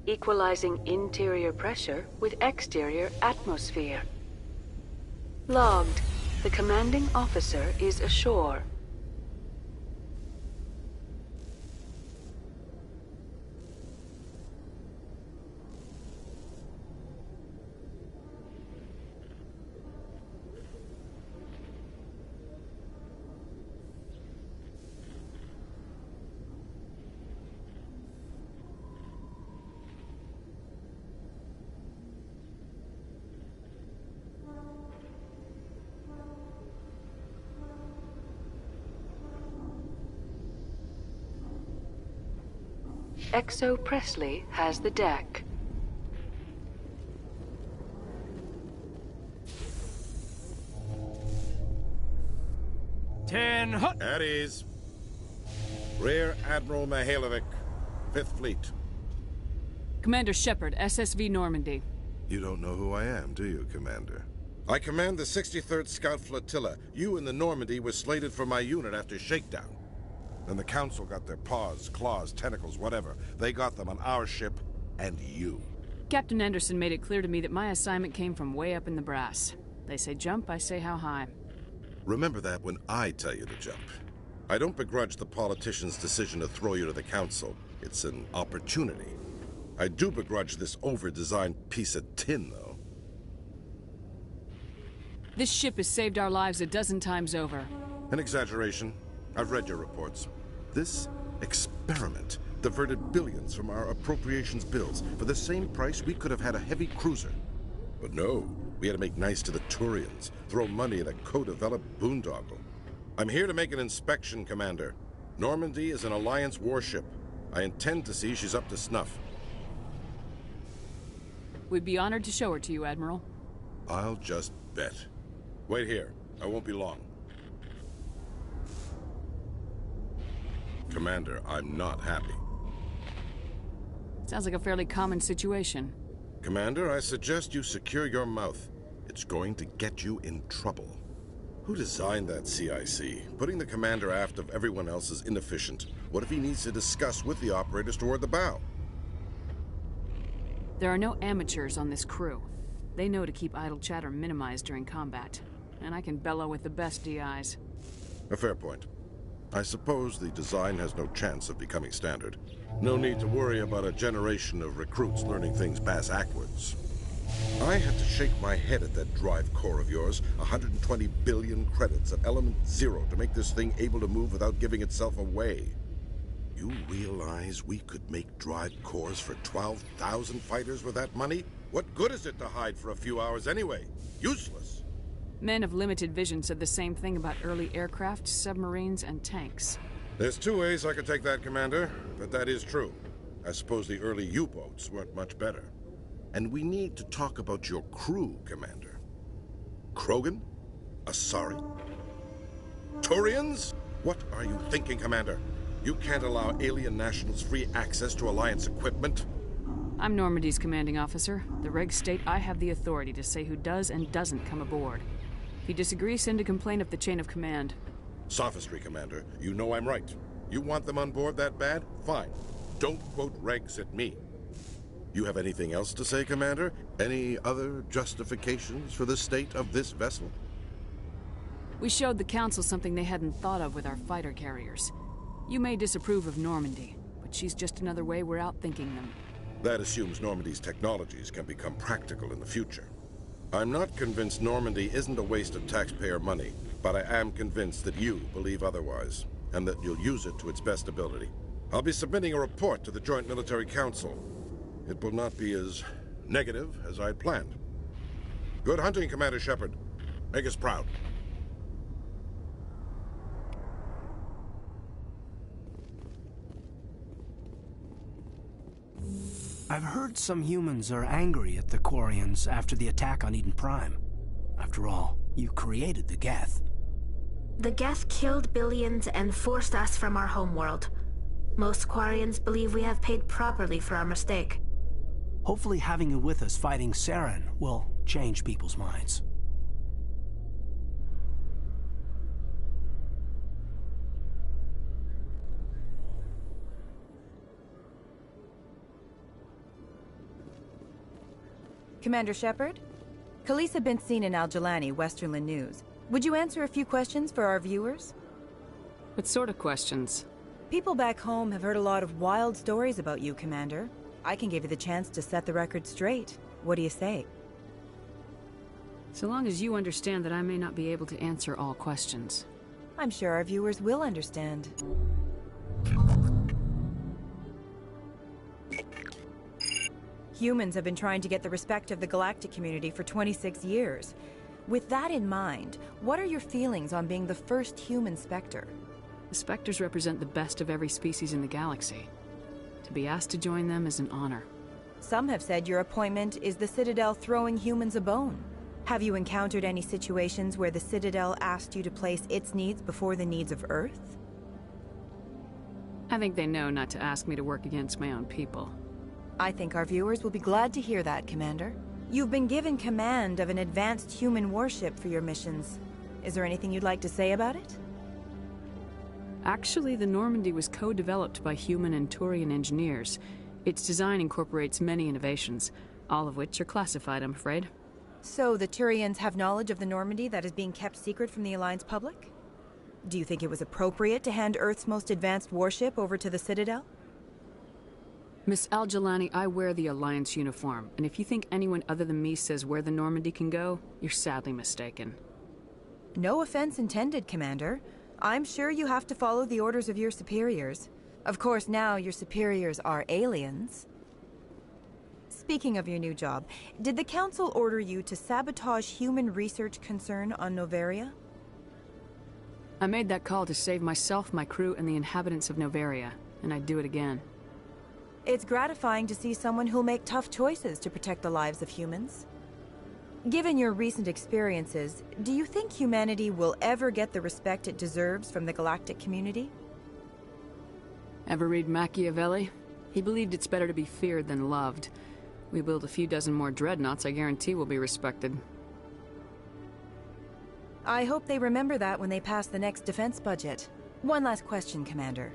Equalizing interior pressure with exterior atmosphere. Logged. The commanding officer is ashore. Exo Presley has the deck. At ease. Rear Admiral Mihailovic, 5th Fleet. Commander Shepard, SSV Normandy. You don't know who I am, do you, Commander? I command the 63rd Scout Flotilla. You and the Normandy were slated for my unit after shakedown. Then the Council got their paws, claws, tentacles, whatever. They got them on our ship, and you. Captain Anderson made it clear to me that my assignment came from way up in the brass. They say jump, I say how high. Remember that when I tell you to jump. I don't begrudge the politician's decision to throw you to the Council. It's an opportunity. I do begrudge this over-designed piece of tin, though. This ship has saved our lives a dozen times over. An exaggeration. I've read your reports. This experiment diverted billions from our appropriations bills. For the same price, we could have had a heavy cruiser. But no, we had to make nice to the Turians, throw money at a co-developed boondoggle. I'm here to make an inspection, Commander. Normandy is an Alliance warship. I intend to see she's up to snuff. We'd be honored to show her to you, Admiral. I'll just bet. Wait here. I won't be long. Commander, I'm not happy. Sounds like a fairly common situation. Commander, I suggest you secure your mouth. It's going to get you in trouble. Who designed that CIC? Putting the commander aft of everyone else is inefficient. What if he needs to discuss with the operators toward the bow? There are no amateurs on this crew. They know to keep idle chatter minimized during combat. And I can bellow with the best DIs. A fair point. I suppose the design has no chance of becoming standard. No need to worry about a generation of recruits learning things bass-ackwards. I had to shake my head at that drive core of yours. 120 billion credits at element 0 to make this thing able to move without giving itself away. You realize we could make drive cores for 12,000 fighters with that money? What good is it to hide for a few hours anyway? Useless. Men of limited vision said the same thing about early aircraft, submarines, and tanks. There's two ways I could take that, Commander, but that is true. I suppose the early U-boats weren't much better. And we need to talk about your crew, Commander. Krogan? Asari? Turians? What are you thinking, Commander? You can't allow alien nationals free access to Alliance equipment? I'm Normandy's commanding officer. The regs state I have the authority to say who does and doesn't come aboard. If you disagree, send a complaint up the chain of command. Sophistry, Commander. You know I'm right. You want them on board that bad? Fine. Don't quote regs at me. You have anything else to say, Commander? Any other justifications for the state of this vessel? We showed the Council something they hadn't thought of with our fighter carriers. You may disapprove of Normandy, but she's just another way we're outthinking them. That assumes Normandy's technologies can become practical in the future. I'm not convinced Normandy isn't a waste of taxpayer money, but I am convinced that you believe otherwise, and that you'll use it to its best ability. I'll be submitting a report to the Joint Military Council. It will not be as negative as I'd planned. Good hunting, Commander Shepard. Make us proud. I've heard some humans are angry at the Quarians after the attack on Eden Prime. After all, you created the Geth. The Geth killed billions and forced us from our homeworld. Most Quarians believe we have paid properly for our mistake. Hopefully having you with us fighting Saren will change people's minds. Commander Shepard? Khaleesa been seen in Al-Jalani, Westerland News. Would you answer a few questions for our viewers? What sort of questions? People back home have heard a lot of wild stories about you, Commander. I can give you the chance to set the record straight. What do you say? So long as you understand that I may not be able to answer all questions. I'm sure our viewers will understand. Humans have been trying to get the respect of the galactic community for 26 years. With that in mind, what are your feelings on being the first human Spectre? The Spectres represent the best of every species in the galaxy. To be asked to join them is an honor. Some have said your appointment is the Citadel throwing humans a bone. Have you encountered any situations where the Citadel asked you to place its needs before the needs of Earth? I think they know not to ask me to work against my own people. I think our viewers will be glad to hear that, Commander. You've been given command of an advanced human warship for your missions. Is there anything you'd like to say about it? Actually, the Normandy was co-developed by human and Turian engineers. Its design incorporates many innovations, all of which are classified, I'm afraid. So the Turians have knowledge of the Normandy that is being kept secret from the Alliance public? Do you think it was appropriate to hand Earth's most advanced warship over to the Citadel? Miss Al-Jalani, I wear the Alliance uniform, and if you think anyone other than me says where the Normandy can go, you're sadly mistaken. No offense intended, Commander. I'm sure you have to follow the orders of your superiors. Of course, now your superiors are aliens. Speaking of your new job, did the Council order you to sabotage human research concern on Noveria? I made that call to save myself, my crew, and the inhabitants of Noveria, and I'd do it again. It's gratifying to see someone who'll make tough choices to protect the lives of humans. Given your recent experiences, do you think humanity will ever get the respect it deserves from the galactic community? Ever read Machiavelli? He believed it's better to be feared than loved. We build a few dozen more dreadnoughts, I guarantee we'll be respected. I hope they remember that when they pass the next defense budget. One last question, Commander.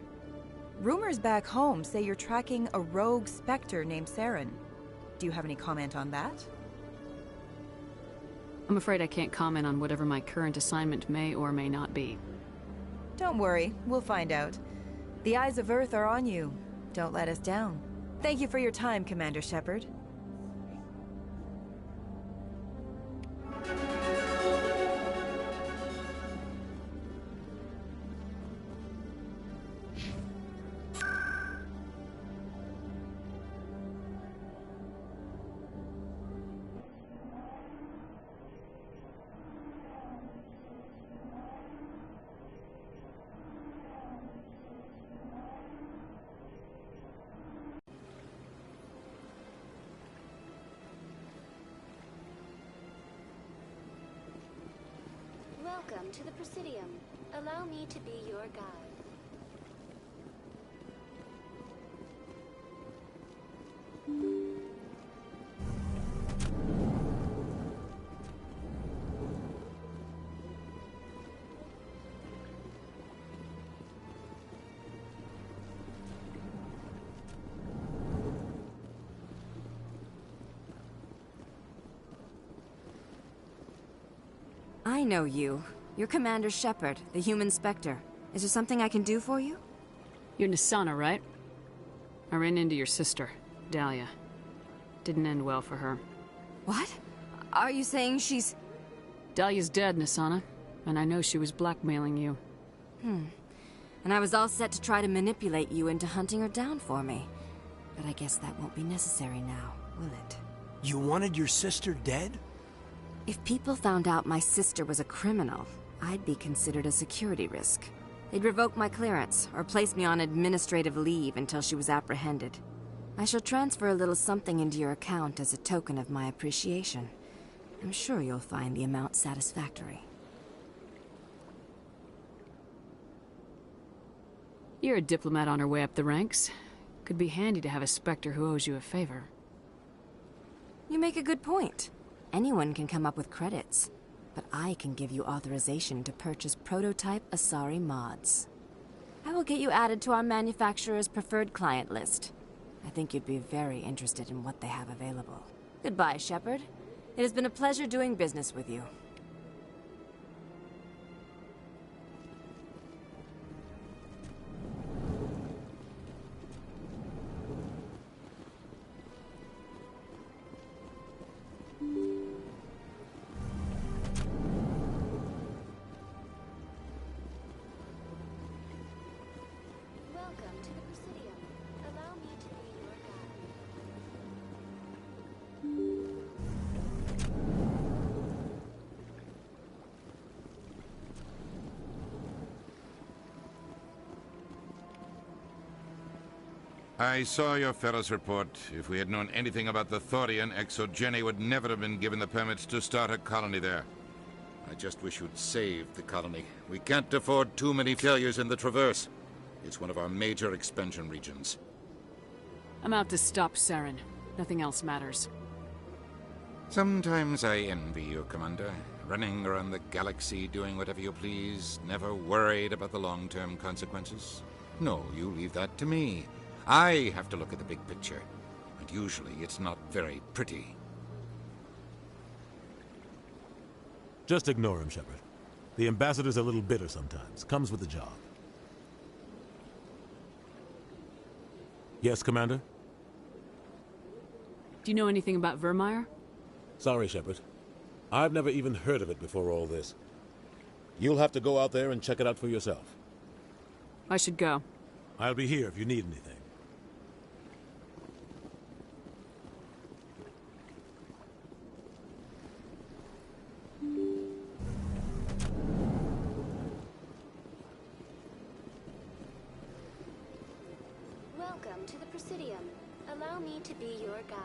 Rumors back home say you're tracking a rogue Spectre named Saren. Do you have any comment on that? I'm afraid I can't comment on whatever my current assignment may or may not be. Don't worry, we'll find out. The eyes of Earth are on you. Don't let us down. Thank you for your time, Commander Shepard. Welcome to the Presidium. Allow me to be your guide. I know you. You're Commander Shepard, the human Spectre. Is there something I can do for you? You're Nisana, right? I ran into your sister, Dahlia. Didn't end well for her. What? Are you saying she's... Dahlia's dead, Nisana. And I know she was blackmailing you. And I was all set to try to manipulate you into hunting her down for me. But I guess that won't be necessary now, will it? You wanted your sister dead? If people found out my sister was a criminal, I'd be considered a security risk. They'd revoke my clearance, or place me on administrative leave until she was apprehended. I shall transfer a little something into your account as a token of my appreciation. I'm sure you'll find the amount satisfactory. You're a diplomat on her way up the ranks. Could be handy to have a Spectre who owes you a favor. You make a good point. Anyone can come up with credits, but I can give you authorization to purchase prototype Asari mods. I will get you added to our manufacturer's preferred client list. I think you'd be very interested in what they have available. Goodbye, Shepard. It has been a pleasure doing business with you. Welcome to the Presidium. Allow me to be your guide. I saw your Ferris report. If we had known anything about the Thorian, Exogeny would never have been given the permits to start a colony there. I just wish you'd saved the colony. We can't afford too many failures in the Traverse. It's one of our major expansion regions. I'm out to stop Saren. Nothing else matters. Sometimes I envy you, Commander. Running around the galaxy, doing whatever you please, never worried about the long-term consequences. No, you leave that to me. I have to look at the big picture, and usually it's not very pretty. Just ignore him, Shepard. The ambassador's a little bitter sometimes. Comes with the job. Yes, Commander? Do you know anything about Vermeer? Sorry, Shepard. I've never even heard of it before all this. You'll have to go out there and check it out for yourself. I should go. I'll be here if you need anything. Welcome to the Presidium. Allow me to be your guide.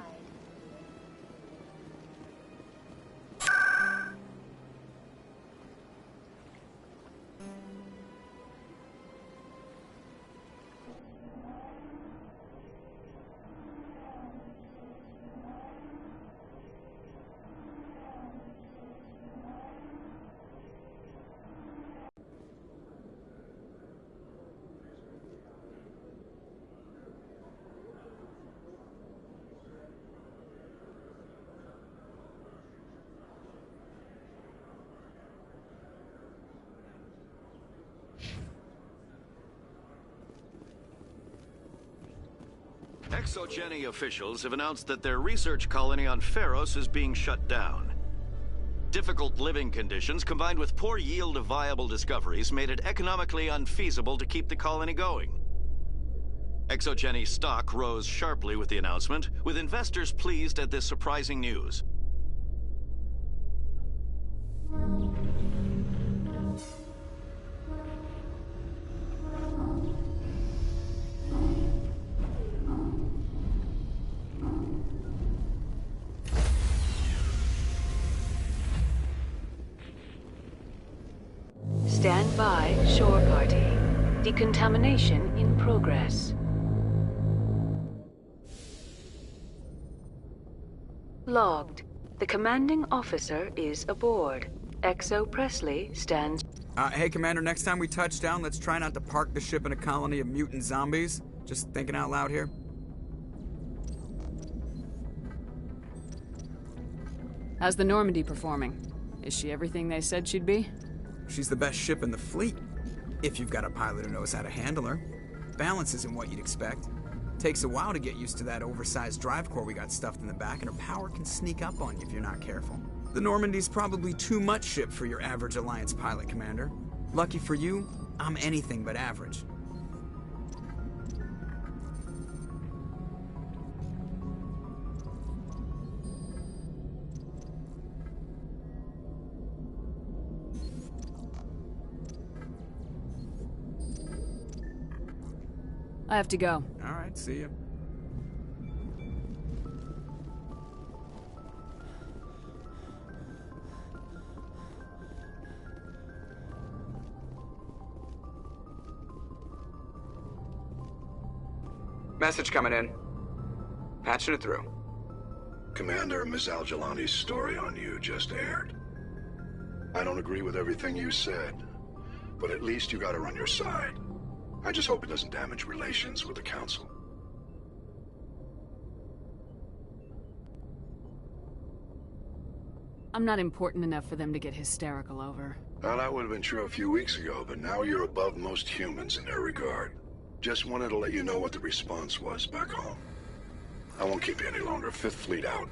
Exogeny officials have announced that their research colony on Pharos is being shut down. Difficult living conditions combined with poor yield of viable discoveries made it economically unfeasible to keep the colony going. Exogeny stock rose sharply with the announcement, with investors pleased at this surprising news. Stand by, shore party. Decontamination in progress. Logged. The commanding officer is aboard. XO Presley stands... Hey, Commander, next time we touch down, let's try not to park the ship in a colony of mutant zombies. Just thinking out loud here. How's the Normandy performing? Is she everything they said she'd be? She's the best ship in the fleet. If you've got a pilot who knows how to handle her. Balance isn't what you'd expect. Takes a while to get used to that oversized drive core we got stuffed in the back, and her power can sneak up on you if you're not careful. The Normandy's probably too much ship for your average Alliance pilot, Commander. Lucky for you, I'm anything but average. I have to go. All right, see ya. Message coming in. Patching it through. Commander, Ms. Al-Jalani's story on you just aired. I don't agree with everything you said, but at least you got her on your side. I just hope it doesn't damage relations with the Council. I'm not important enough for them to get hysterical over. Well, that would have been true a few weeks ago, but now you're above most humans in their regard. Just wanted to let you know what the response was back home. I won't keep you any longer. Fifth Fleet out.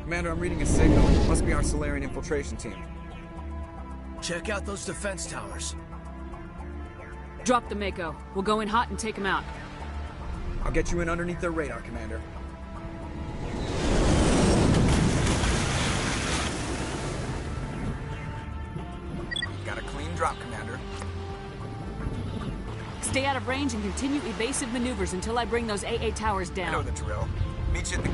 Commander, I'm reading a signal. Must be our Solarian infiltration team. Check out those defense towers. Drop the Mako. We'll go in hot and take them out. I'll get you in underneath their radar, Commander. Got a clean drop, Commander. Stay out of range and continue evasive maneuvers until I bring those AA towers down. I know the drill. Meet you at the...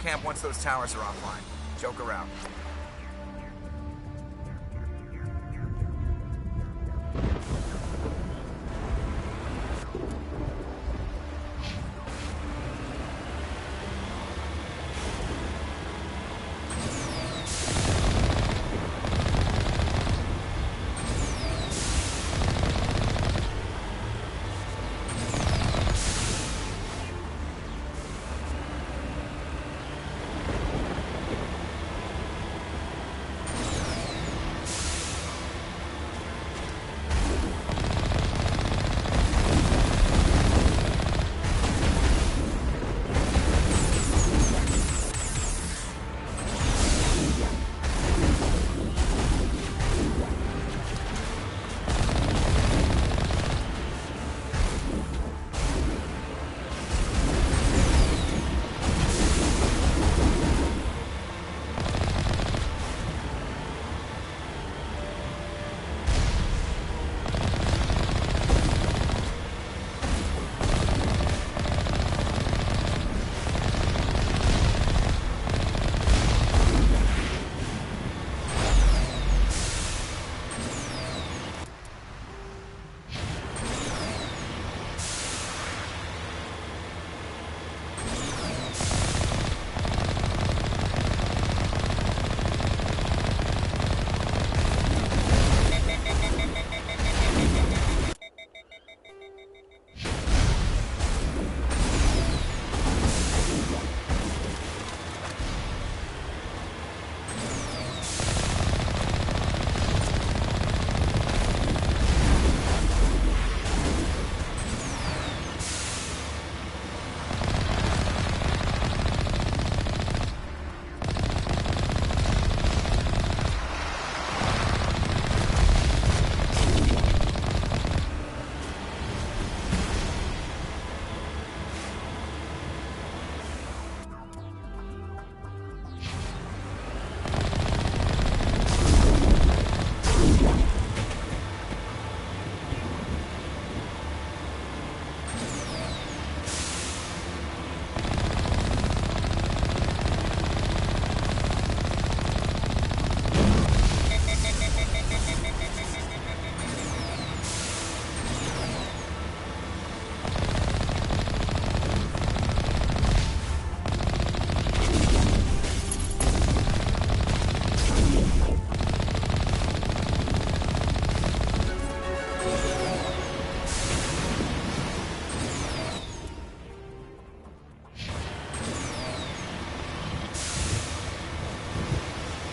camp once those towers are offline. Joker out.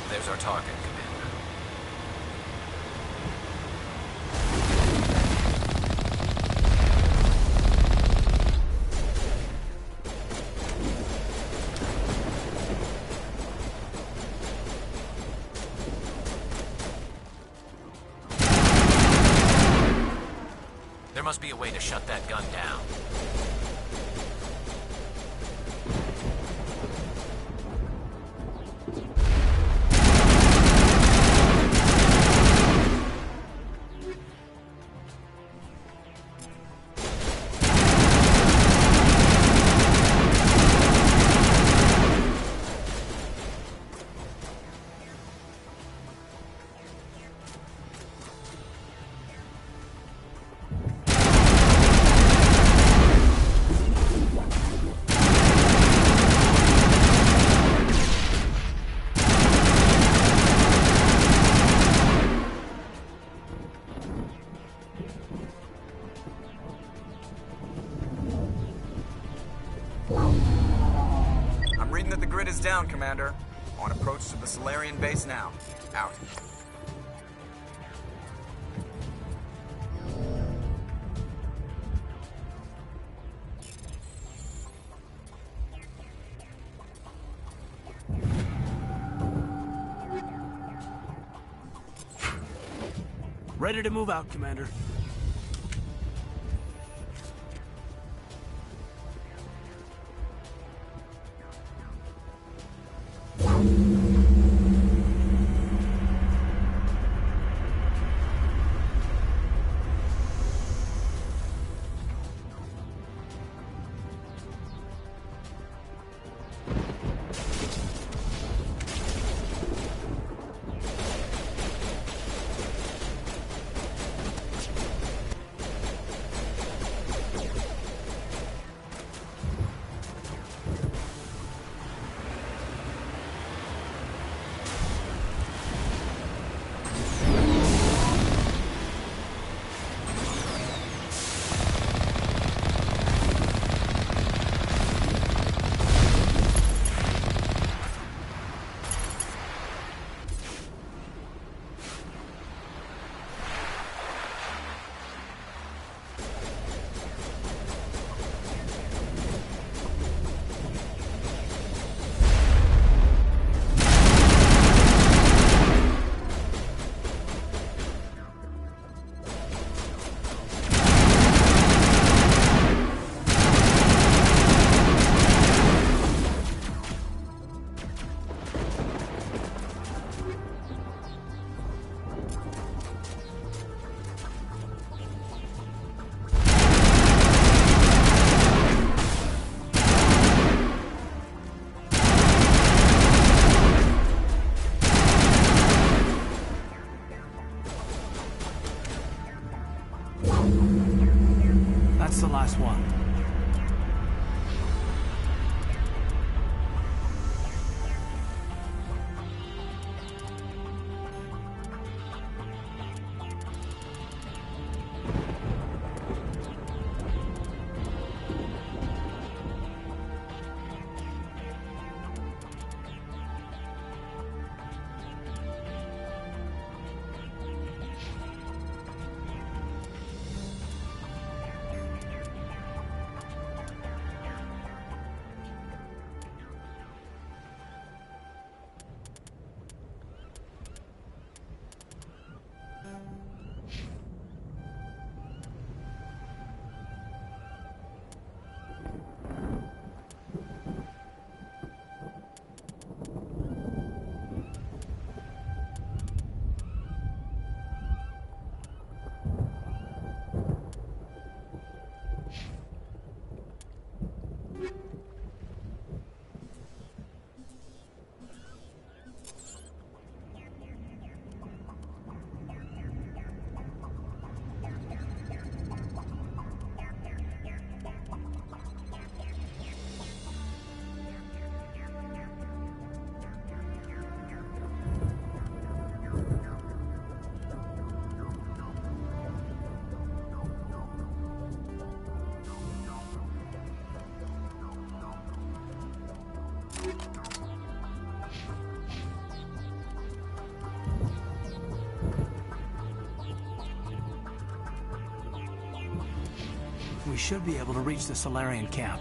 There's our target, Commander. There must be a way to shut that gun down. I'm reading that the grid is down, Commander. On approach to the Solarian base now. Out. Ready to move out, Commander. That's the last one. We should be able to reach the Solarian camp.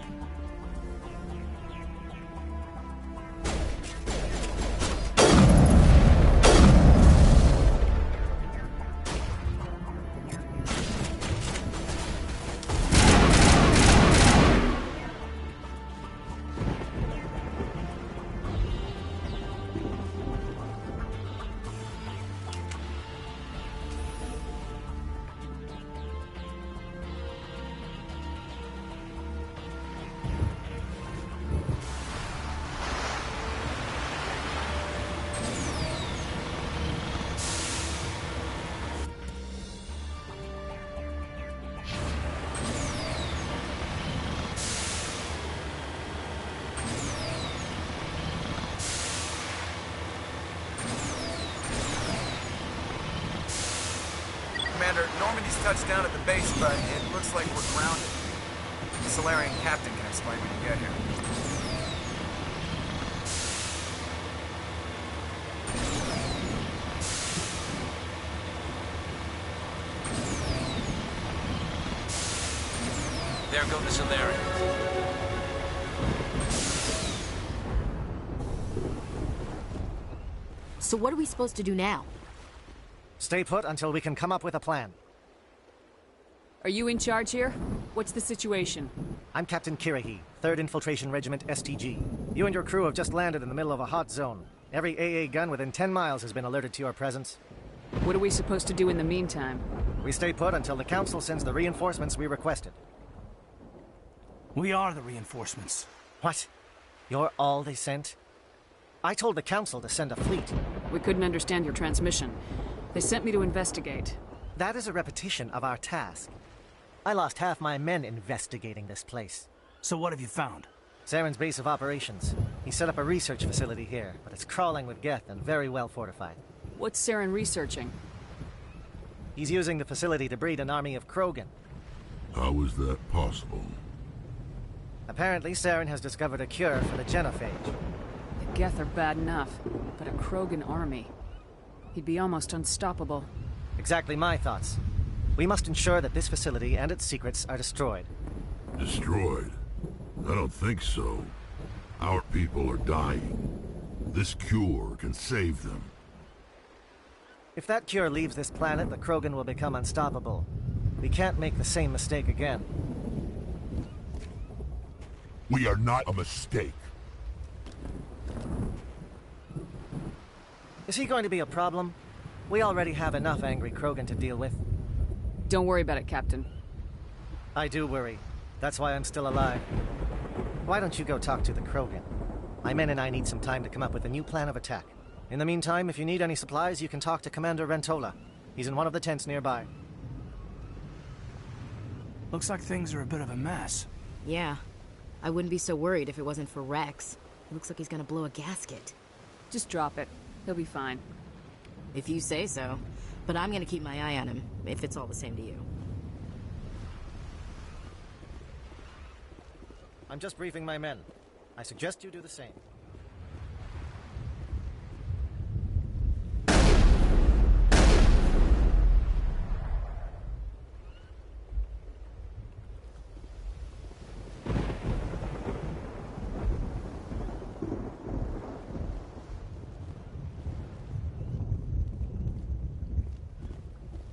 Commander, Normandy's touched down at the base, but it looks like we're grounded. The Solarian captain can explain when you get here. There go the Solarians. So what are we supposed to do now? Stay put until we can come up with a plan. Are you in charge here? What's the situation? I'm Captain Kirahi, 3rd Infiltration Regiment STG. You and your crew have just landed in the middle of a hot zone. Every AA gun within 10 miles has been alerted to your presence. What are we supposed to do in the meantime? We stay put until the Council sends the reinforcements we requested. We are the reinforcements. What? You're all they sent? I told the Council to send a fleet. We couldn't understand your transmission. They sent me to investigate. That is a repetition of our task. I lost half my men investigating this place. So what have you found? Saren's base of operations. He set up a research facility here, but it's crawling with Geth and very well fortified. What's Saren researching? He's using the facility to breed an army of Krogan. How is that possible? Apparently, Saren has discovered a cure for the genophage. The Geth are bad enough, but a Krogan army. He'd be almost unstoppable. Exactly my thoughts. We must ensure that this facility and its secrets are destroyed. Destroyed? I don't think so. Our people are dying. This cure can save them. If that cure leaves this planet, the Krogan will become unstoppable. We can't make the same mistake again. We are not a mistake. Is he going to be a problem? We already have enough angry Krogan to deal with. Don't worry about it, Captain. I do worry. That's why I'm still alive. Why don't you go talk to the Krogan? My men and I need some time to come up with a new plan of attack. In the meantime, if you need any supplies, you can talk to Commander Rentola. He's in one of the tents nearby. Looks like things are a bit of a mess. Yeah. I wouldn't be so worried if it wasn't for Rex. It looks like he's gonna blow a gasket. Just drop it. He'll be fine. If you say so. But I'm gonna keep my eye on him, if it's all the same to you. I'm just briefing my men. I suggest you do the same.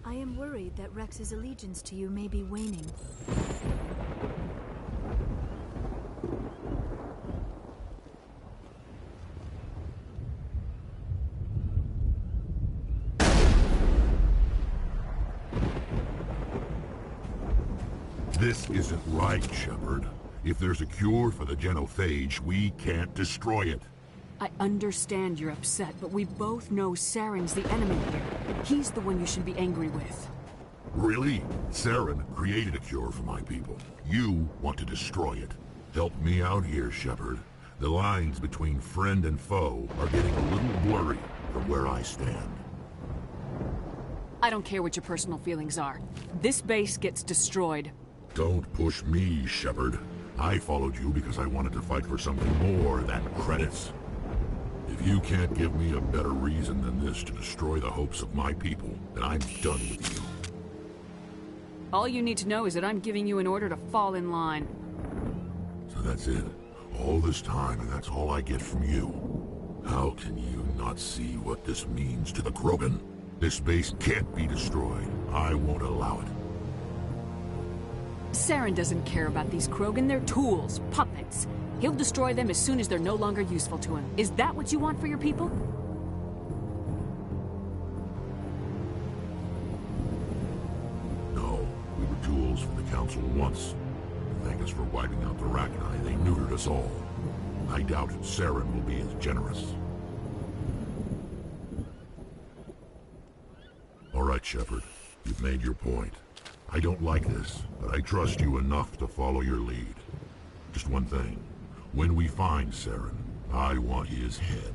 I am worried that Rex's allegiance to you may be waning. This isn't right, Shepard. If there's a cure for the genophage, we can't destroy it. I understand you're upset, but we both know Saren's the enemy here. He's the one you should be angry with. Really? Saren created a cure for my people. You want to destroy it. Help me out here, Shepard. The lines between friend and foe are getting a little blurry from where I stand. I don't care what your personal feelings are. This base gets destroyed. Don't push me, Shepard. I followed you because I wanted to fight for something more than credits. If you can't give me a better reason than this to destroy the hopes of my people, then I'm done with you. All you need to know is that I'm giving you an order to fall in line. So that's it. All this time, and that's all I get from you. How can you not see what this means to the Krogan? This base can't be destroyed. I won't allow it. Saren doesn't care about these Krogan. They're tools, puppets. He'll destroy them as soon as they're no longer useful to him. Is that what you want for your people? No, we were tools for the Council once. Thank us for wiping out the Rachni. They neutered us all. I doubt Saren will be as generous. All right, Shepard. You've made your point. I don't like this, but I trust you enough to follow your lead. Just one thing. When we find Saren, I want his head.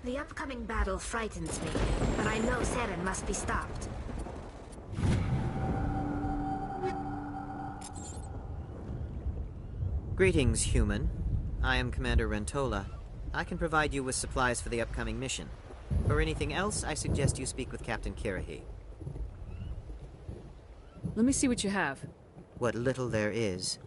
The upcoming battle frightens me, but I know Saren must be stopped. Greetings, human. I am Commander Rentola. I can provide you with supplies for the upcoming mission. For anything else, I suggest you speak with Captain Kirahi. Let me see what you have. What little there is.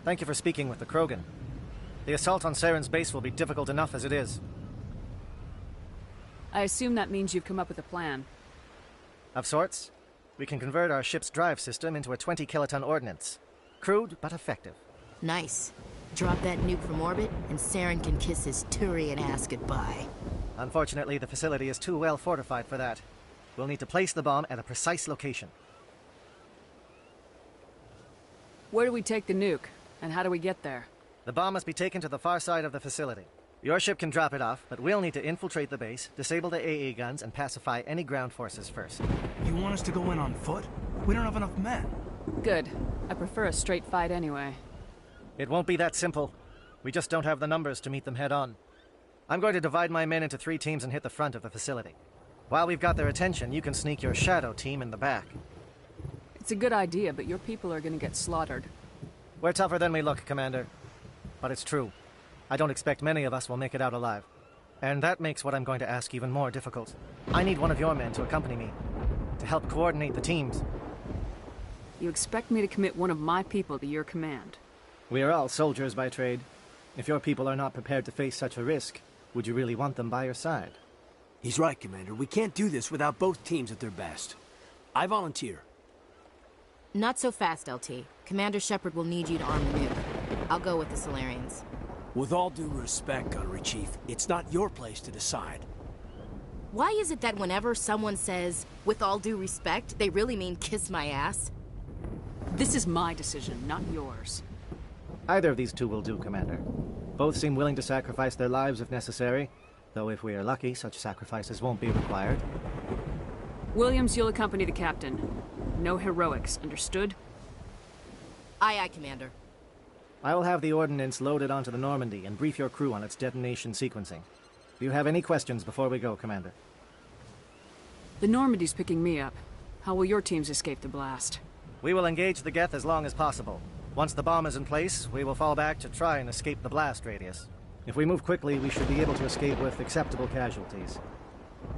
Thank you for speaking with the Krogan. The assault on Saren's base will be difficult enough as it is. I assume that means you've come up with a plan. Of sorts. We can convert our ship's drive system into a 20-kiloton ordnance. Crude, but effective. Nice. Drop that nuke from orbit, and Saren can kiss his Turian ass goodbye. Unfortunately, the facility is too well fortified for that. We'll need to place the bomb at a precise location. Where do we take the nuke? And how do we get there? The bomb must be taken to the far side of the facility. Your ship can drop it off, but we'll need to infiltrate the base, disable the AA guns, and pacify any ground forces first. You want us to go in on foot? We don't have enough men. Good. I prefer a straight fight anyway. It won't be that simple. We just don't have the numbers to meet them head-on. I'm going to divide my men into 3 teams and hit the front of the facility. While we've got their attention, you can sneak your shadow team in the back. It's a good idea, but your people are going to get slaughtered. We're tougher than we look, Commander. But it's true. I don't expect many of us will make it out alive. And that makes what I'm going to ask even more difficult. I need one of your men to accompany me, to help coordinate the teams. You expect me to commit one of my people to your command? We are all soldiers by trade. If your people are not prepared to face such a risk, would you really want them by your side? He's right, Commander. We can't do this without both teams at their best. I volunteer. Not so fast, LT. Commander Shepard will need you to arm the nuke. I'll go with the Solarians. With all due respect, Gunnery Chief, it's not your place to decide. Why is it that whenever someone says, with all due respect, they really mean kiss my ass? This is my decision, not yours. Either of these two will do, Commander. Both seem willing to sacrifice their lives if necessary, though if we are lucky, such sacrifices won't be required. Williams, you'll accompany the captain. No heroics, understood? Aye, aye, Commander. I will have the ordnance loaded onto the Normandy and brief your crew on its detonation sequencing. Do you have any questions before we go, Commander? The Normandy's picking me up. How will your teams escape the blast? We will engage the Geth as long as possible. Once the bomb is in place, we will fall back to try and escape the blast radius. If we move quickly, we should be able to escape with acceptable casualties.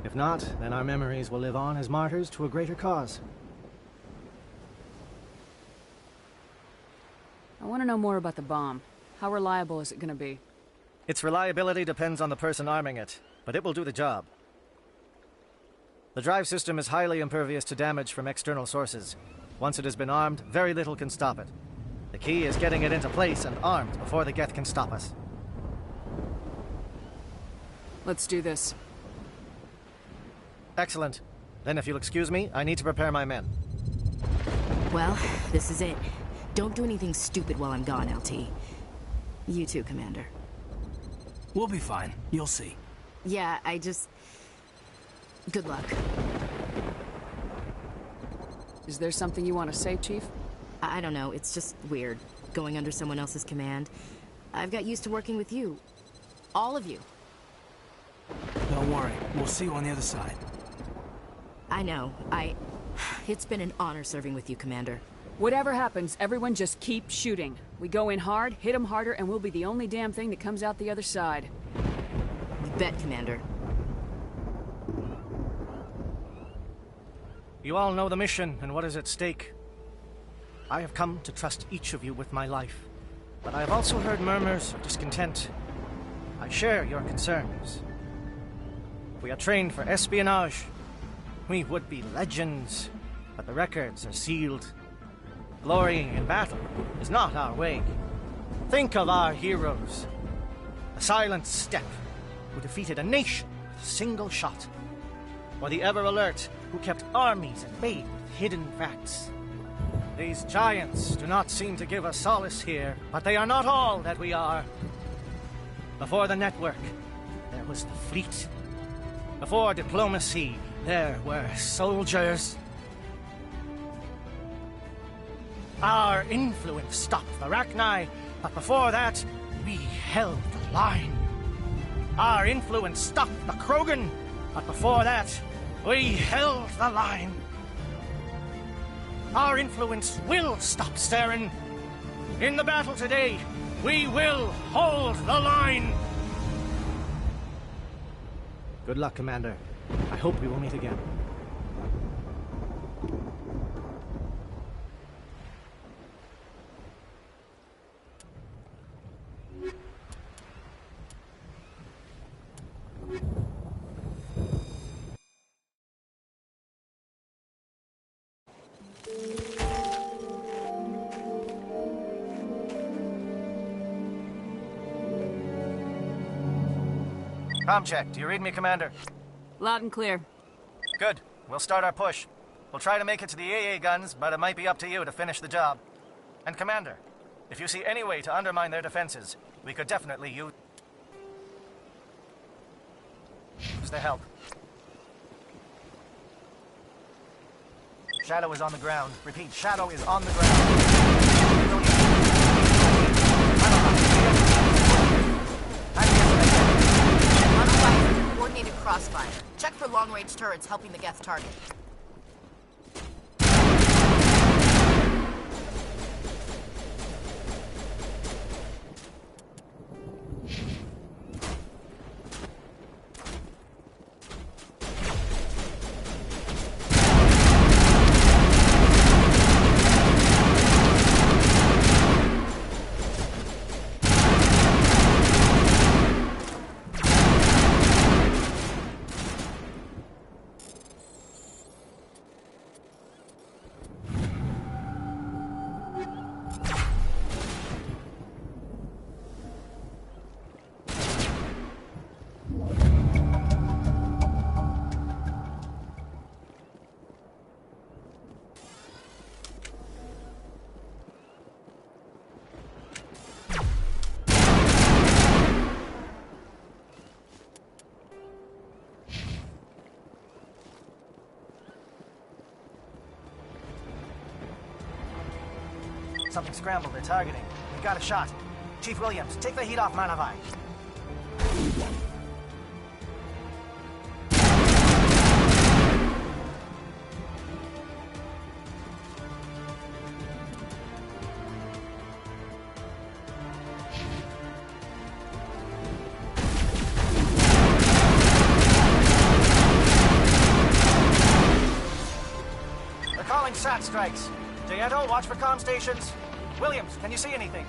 If not, then our memories will live on as martyrs to a greater cause. I want to know more about the bomb. How reliable is it going to be? Its reliability depends on the person arming it, but it will do the job. The drive system is highly impervious to damage from external sources. Once it has been armed, very little can stop it. The key is getting it into place and armed before the Geth can stop us. Let's do this. Excellent. Then if you'll excuse me, I need to prepare my men. Well, this is it. Don't do anything stupid while I'm gone, LT. You too, Commander. We'll be fine. You'll see. Yeah, good luck. Is there something you want to say, Chief? I don't know, it's just weird, going under someone else's command. I've got used to working with you. All of you. Don't worry, we'll see you on the other side. I know, It's been an honor serving with you, Commander. Whatever happens, everyone just keep shooting. We go in hard, hit them harder, and we'll be the only damn thing that comes out the other side. You bet, Commander. You all know the mission and what is at stake. I have come to trust each of you with my life, but I have also heard murmurs of discontent. I share your concerns. We are trained for espionage. We would be legends, but the records are sealed. Glorying in battle is not our way. Think of our heroes. The silent step who defeated a nation with a single shot. Or the ever-alert who kept armies at bay with hidden facts. These giants do not seem to give us solace here, but they are not all that we are. Before the network, there was the fleet. Before diplomacy, there were soldiers. Our influence stopped the Arachni, but before that, we held the line. Our influence stopped the Krogan, but before that, we held the line. Our influence will stop Saren. In the battle today, we will hold the line. Good luck, Commander. I hope we will meet again. Comm check. Do you read me, Commander? Loud and clear. Good. We'll start our push. We'll try to make it to the AA guns, but it might be up to you to finish the job. And Commander, if you see any way to undermine their defenses, we could definitely use their help. Shadow is on the ground. Repeat, Shadow is on the ground. Coordinated crossfire. Check for long-range turrets helping the Geth target. Something scrambled they're targeting. We got a shot. Chief Williams, take the heat off Manavai. They're calling SAT strikes. Jayeto, watch for comm stations. Williams, can you see anything?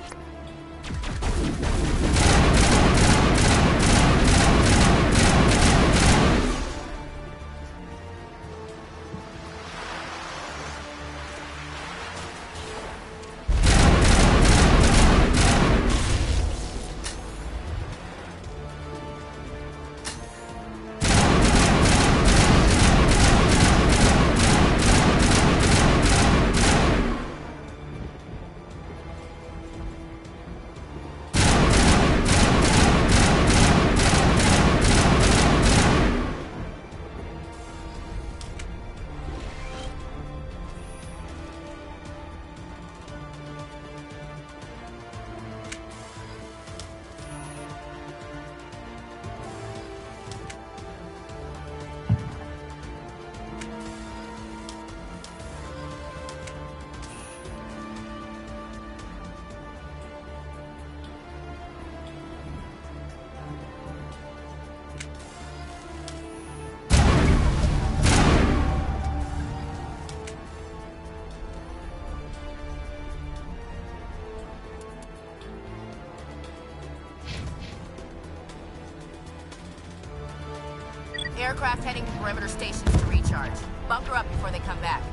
Aircraft heading to perimeter stations to recharge. Bunker up before they come back.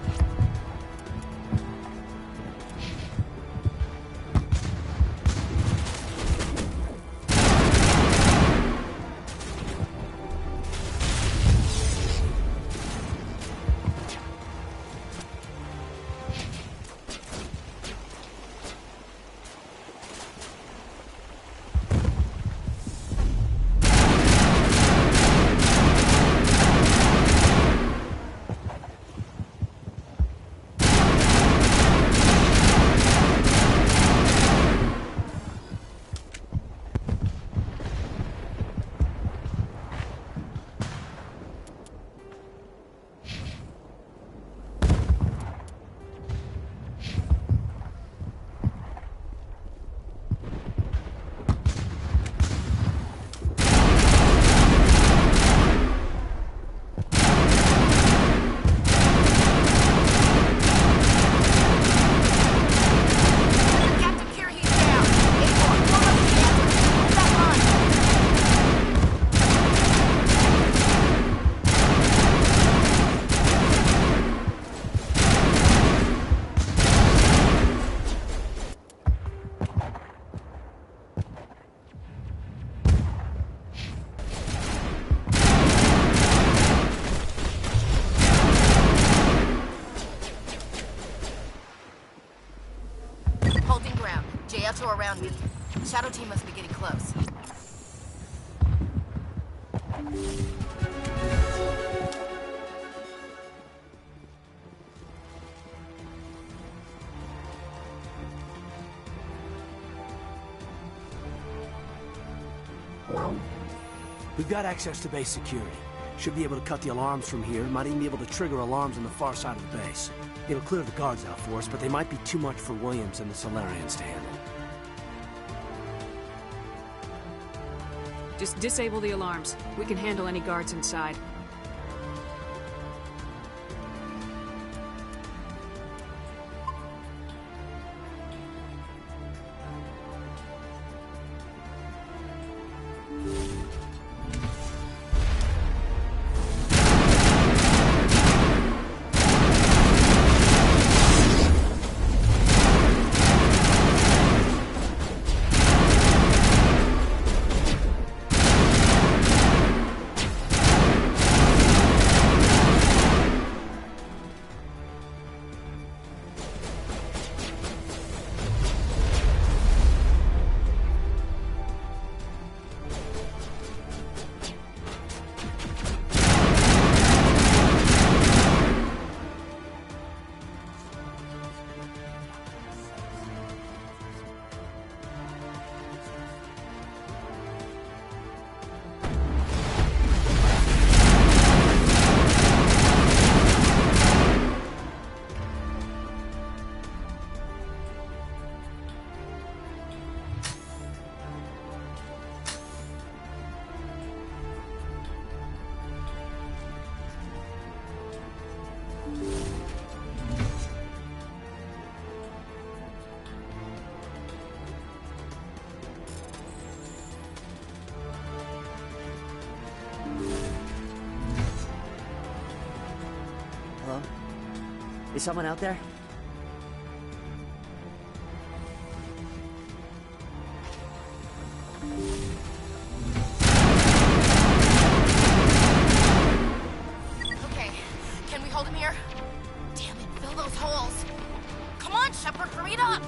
JL2 around me. Shadow team must be getting close. We've got access to base security. Should be able to cut the alarms from here. Might even be able to trigger alarms on the far side of the base. It'll clear the guards out for us, but they might be too much for Williams and the Solarians to handle. Just disable the alarms. We can handle any guards inside. Is someone out there? Okay, can we hold him here? Damn it, fill those holes. Come on, Shepard, hurry it up!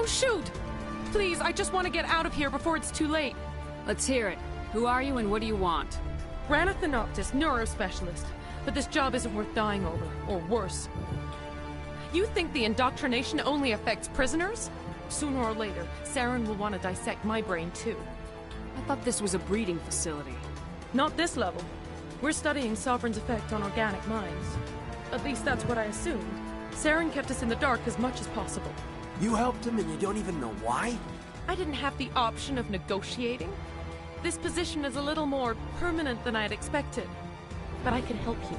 Shoot! Please, I just want to get out of here before it's too late. Let's hear it. Who are you and what do you want? Ranathanoptis, neurospecialist. But this job isn't worth dying over, or worse. You think the indoctrination only affects prisoners? Sooner or later, Saren will want to dissect my brain too. I thought this was a breeding facility. Not this level. We're studying Sovereign's effect on organic minds. At least that's what I assumed. Saren kept us in the dark as much as possible. You helped him and you don't even know why? I didn't have the option of negotiating. This position is a little more permanent than I had expected. But I can help you.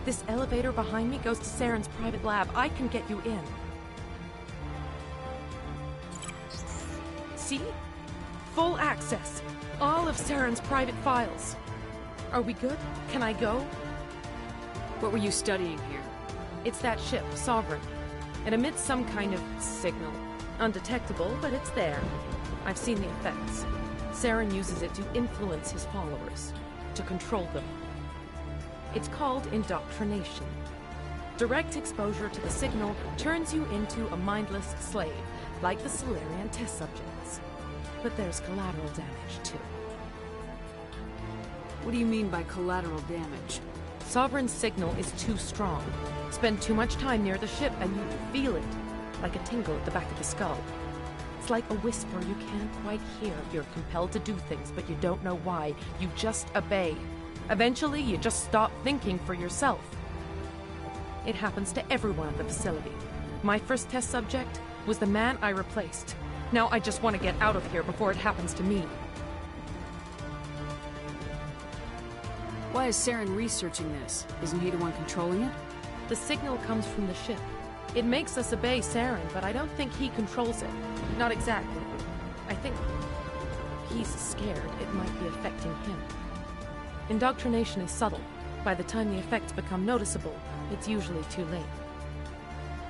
This elevator behind me goes to Saren's private lab. I can get you in. See? Full access. All of Saren's private files. Are we good? Can I go? What were you studying here? It's that ship, Sovereign. It emits some kind of signal. Undetectable, but it's there. I've seen the effects. Saren uses it to influence his followers, to control them. It's called indoctrination. Direct exposure to the signal turns you into a mindless slave, like the Solarian test subjects. But there's collateral damage, too. What do you mean by collateral damage? Sovereign's signal is too strong. Spend too much time near the ship and you feel it, like a tingle at the back of the skull. It's like a whisper you can't quite hear. You're compelled to do things, but you don't know why. You just obey. Eventually, you just stop thinking for yourself. It happens to everyone at the facility. My first test subject was the man I replaced. Now I just want to get out of here before it happens to me. Why is Saren researching this? Isn't he the one controlling it? The signal comes from the ship. It makes us obey Saren, but I don't think he controls it. Not exactly. I think he's scared it might be affecting him. Indoctrination is subtle. By the time the effects become noticeable, it's usually too late.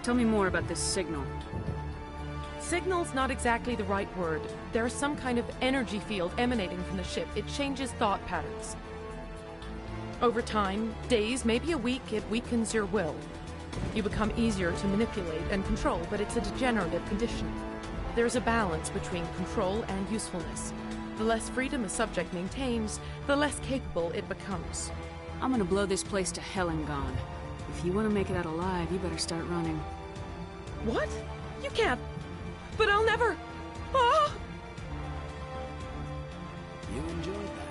Tell me more about this signal. Signal's not exactly the right word. There's some kind of energy field emanating from the ship. It changes thought patterns. Over time, days, maybe a week, it weakens your will. You become easier to manipulate and control, but it's a degenerative condition. There's a balance between control and usefulness. The less freedom a subject maintains, the less capable it becomes. I'm gonna blow this place to hell and gone. If you want to make it out alive, you better start running. What? You can't. But I'll never. Ah! You enjoyed that.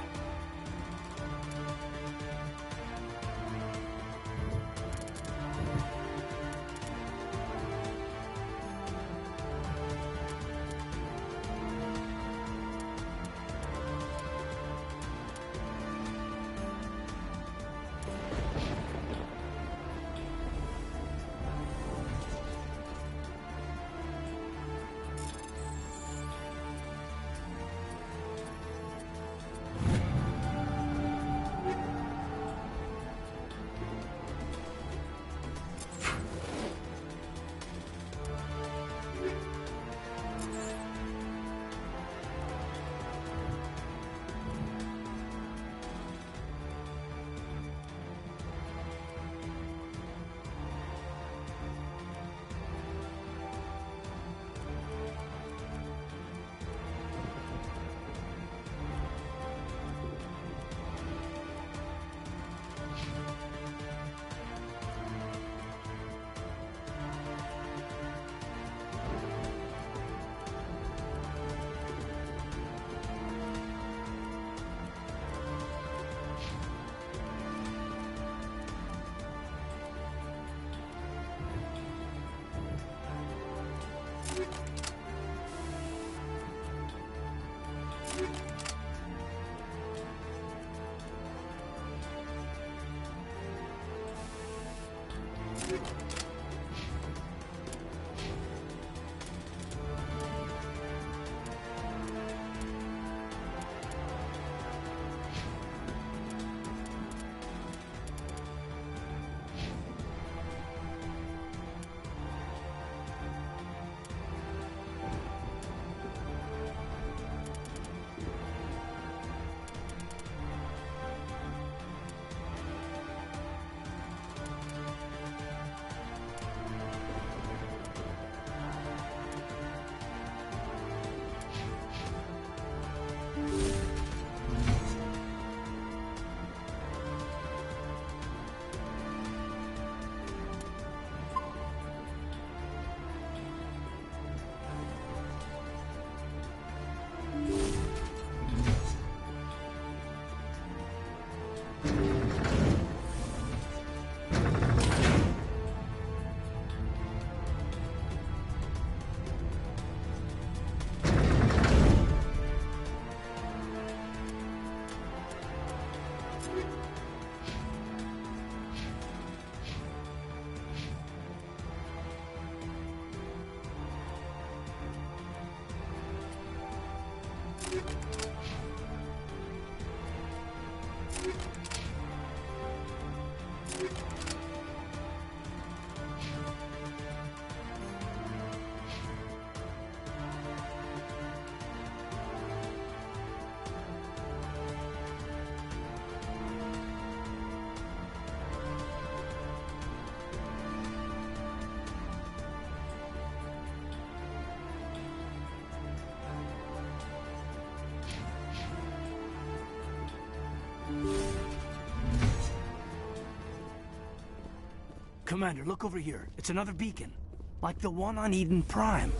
Commander, look over here. It's another beacon. Like the one on Eden Prime.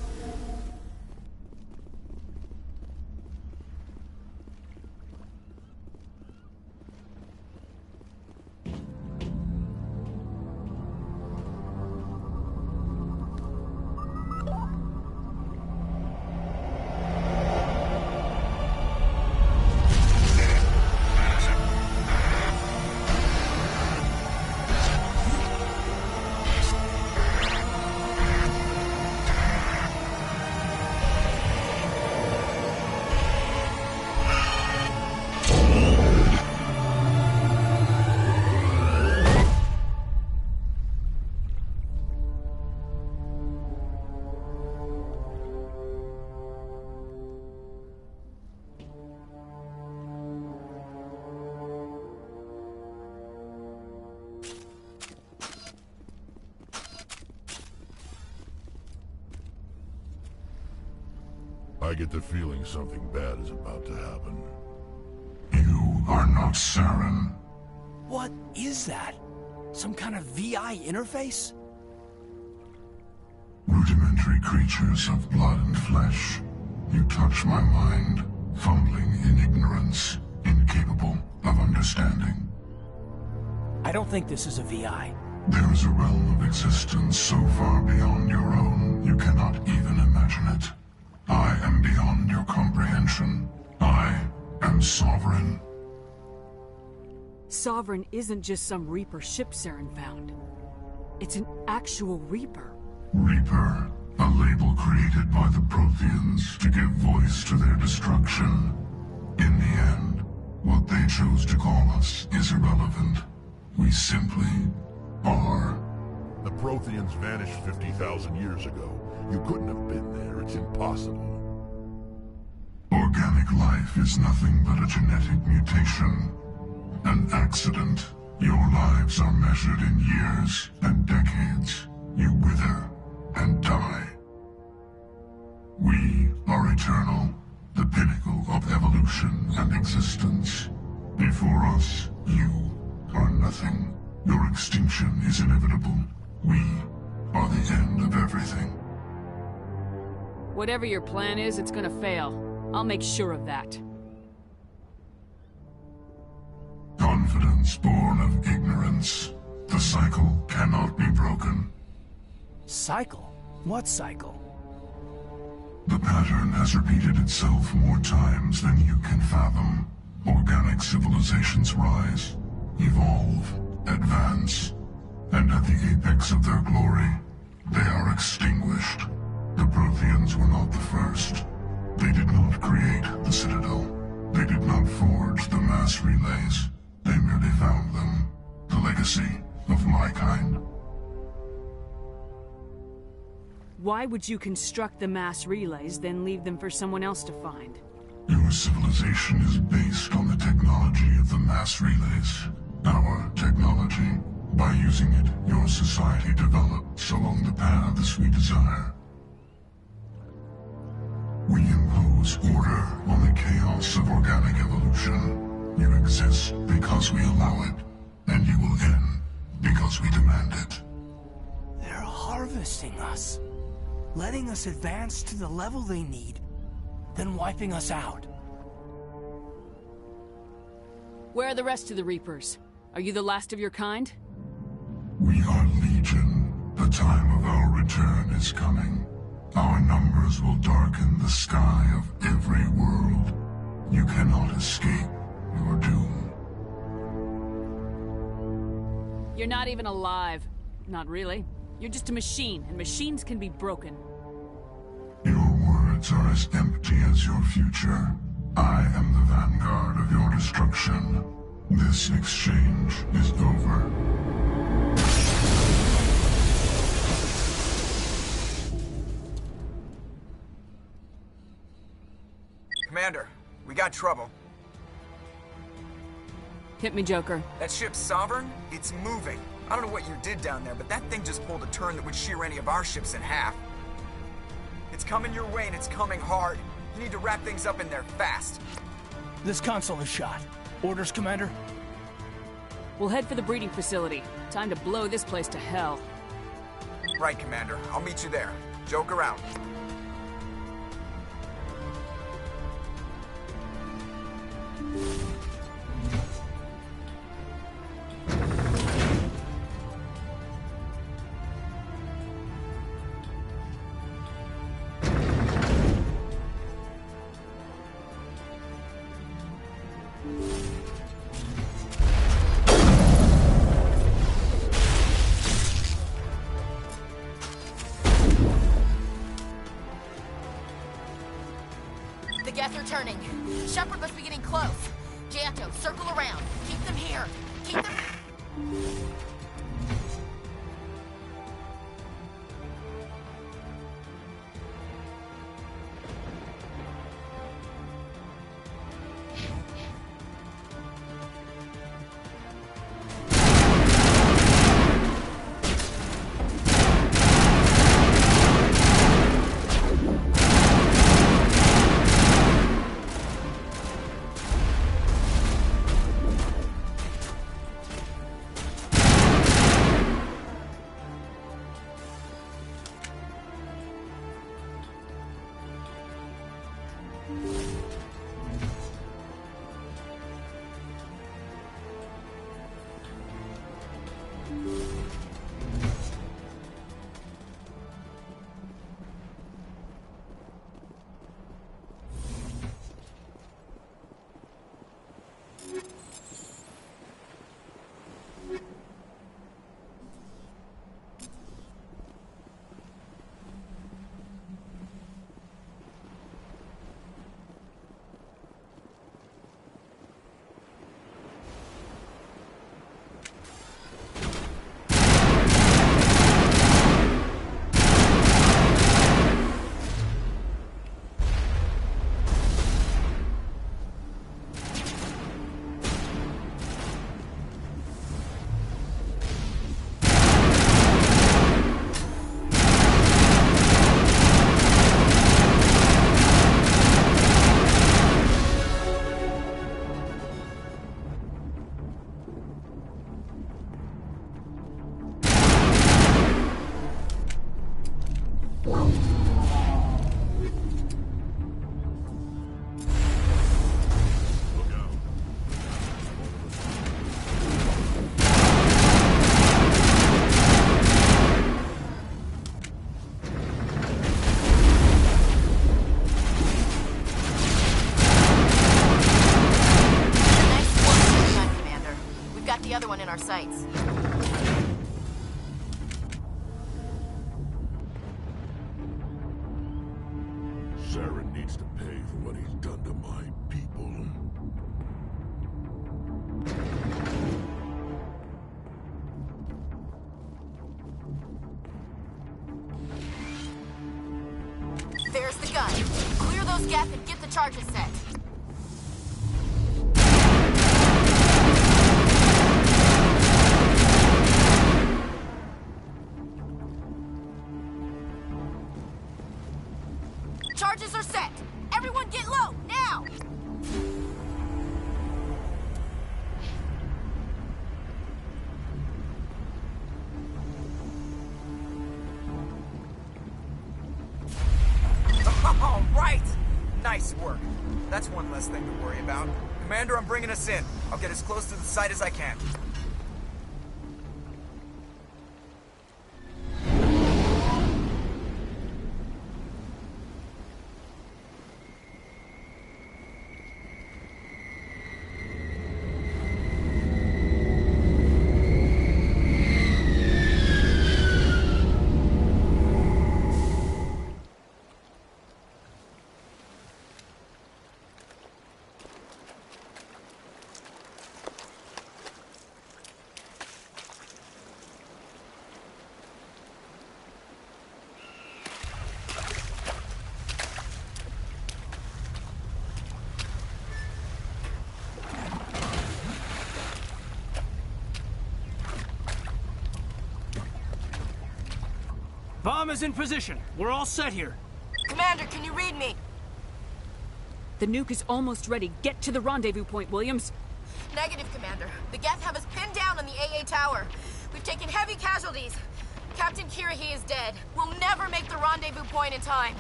I get the feeling something bad is about to happen. You are not Saren. What is that? Some kind of VI interface? Rudimentary creatures of blood and flesh. You touch my mind, fumbling in ignorance, incapable of understanding. I don't think this is a VI. There is a realm of existence so far beyond your own, you cannot even imagine it. I am beyond your comprehension. I am Sovereign. Sovereign isn't just some Reaper ship Saren found. It's an actual Reaper. Reaper, a label created by the Protheans to give voice to their destruction. In the end, what they chose to call us is irrelevant. We simply are. The Protheans vanished 50,000 years ago. You couldn't have been there. It's impossible. Organic life is nothing but a genetic mutation. An accident. Your lives are measured in years and decades. You wither and die. We are eternal, the pinnacle of evolution and existence. Before us, you are nothing. Your extinction is inevitable. We are the end of everything. Whatever your plan is, it's gonna fail. I'll make sure of that. Confidence born of ignorance. The cycle cannot be broken. Cycle? What cycle? The pattern has repeated itself more times than you can fathom. Organic civilizations rise, evolve, advance, and at the apex of their glory, they are extinguished. The Protheans were not the first. They did not create the Citadel. They did not forge the mass relays. They merely found them. The legacy of my kind. Why would you construct the mass relays, then leave them for someone else to find? Your civilization is based on the technology of the mass relays. Our technology. By using it, your society develops along the paths we desire. We impose order on the chaos of organic evolution. You exist because we allow it, and you will end because we demand it. They're harvesting us. Letting us advance to the level they need, then wiping us out. Where are the rest of the Reapers? Are you the last of your kind? We are Legion. The time of our return is coming. Our numbers will darken the sky of every world. You cannot escape your doom. You're not even alive. Not really. You're just a machine, and machines can be broken. Your words are as empty as your future. I am the vanguard of your destruction. This exchange is over. Commander, we got trouble. Hit me, Joker. That ship's Sovereign? It's moving. I don't know what you did down there, but that thing just pulled a turn that would shear any of our ships in half. It's coming your way, and it's coming hard. You need to wrap things up in there fast. This console is shot. Orders, Commander? We'll head for the breeding facility. Time to blow this place to hell. Right, Commander. I'll meet you there. Joker out. The gas are turning. Shepard must be getting close. Janto, circle around. Keep them here. Keep them... in our sights. Saren needs to pay for what he's done to my people. There's the gun. Clear those gaps and get the charges set. Charges are set. Everyone get low, now! All right! Nice work. That's one less thing to worry about. Commander, I'm bringing us in. I'll get as close to the site as I can. Bomb is in position. We're all set here. Commander, can you read me? The nuke is almost ready. Get to the rendezvous point, Williams. Negative, Commander. The Geth have us pinned down on the AA tower. We've taken heavy casualties. Captain Kirahi is dead. We'll never make the rendezvous point in time.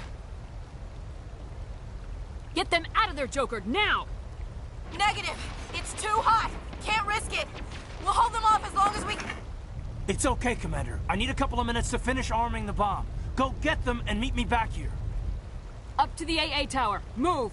Get them out of there, Joker, now! Negative! It's too hot! Can't risk it! We'll hold them off as long as we... It's okay, Commander. I need a couple of minutes to finish arming the bomb. Go get them and meet me back here. Up to the AA tower. Move!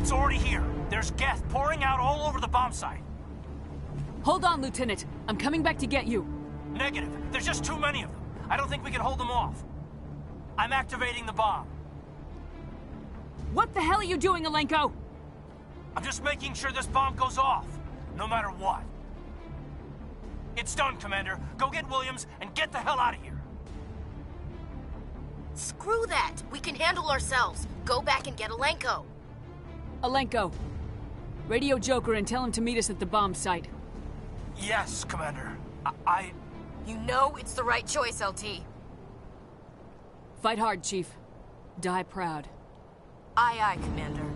It's already here. There's Geth pouring out all over the bomb site. Hold on, Lieutenant. I'm coming back to get you. Negative. There's just too many of them. I don't think we can hold them off. I'm activating the bomb. What the hell are you doing, Alenko? I'm just making sure this bomb goes off, no matter what. It's done, Commander. Go get Williams and get the hell out of here. Screw that. We can handle ourselves. Go back and get Alenko. Alenko, radio Joker and tell him to meet us at the bomb site. Yes, Commander. You know it's the right choice, LT. Fight hard, Chief. Die proud. Aye, aye, Commander.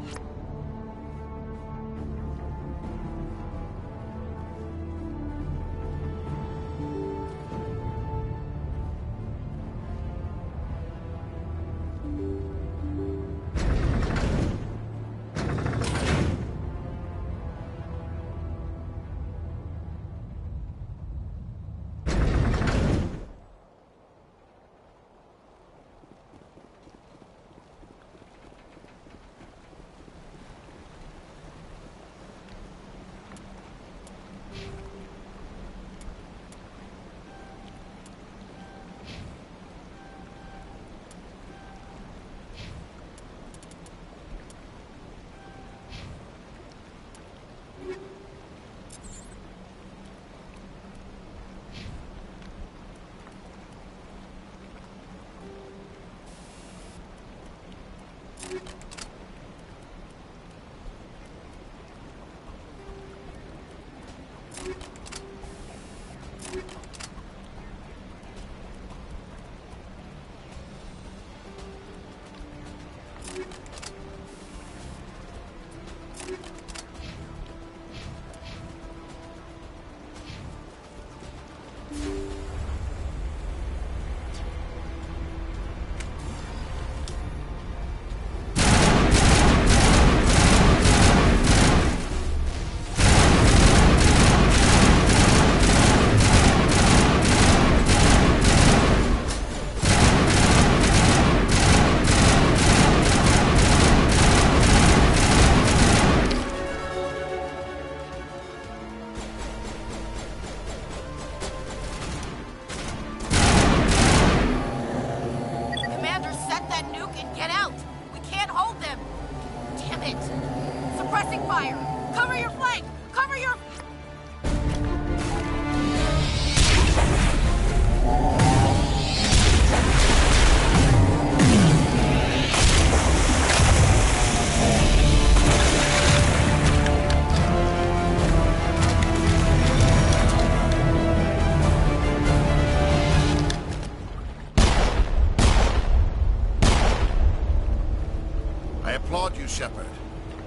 applaud you, Shepard.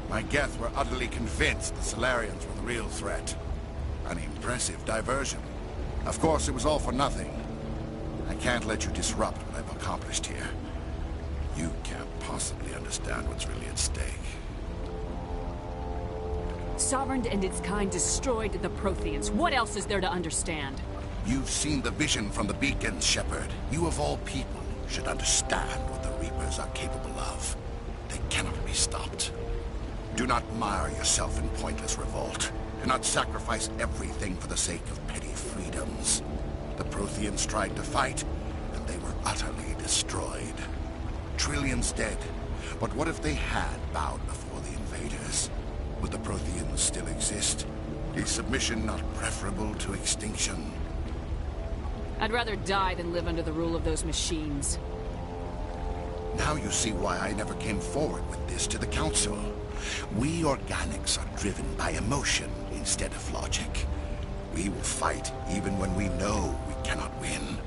My Geth were utterly convinced the Solarians were the real threat. An impressive diversion. Of course, it was all for nothing. I can't let you disrupt what I've accomplished here. You can't possibly understand what's really at stake. Sovereign and its kind destroyed the Protheans. What else is there to understand? You've seen the vision from the beacons, Shepard. You of all people should understand what the Reapers are capable of. They cannot be stopped. Do not mire yourself in pointless revolt. Do not sacrifice everything for the sake of petty freedoms. The Protheans tried to fight, and they were utterly destroyed. Trillions dead. But what if they had bowed before the invaders? Would the Protheans still exist? Is submission not preferable to extinction? I'd rather die than live under the rule of those machines. Now you see why I never came forward with this to the Council. We organics are driven by emotion instead of logic. We will fight even when we know we cannot win.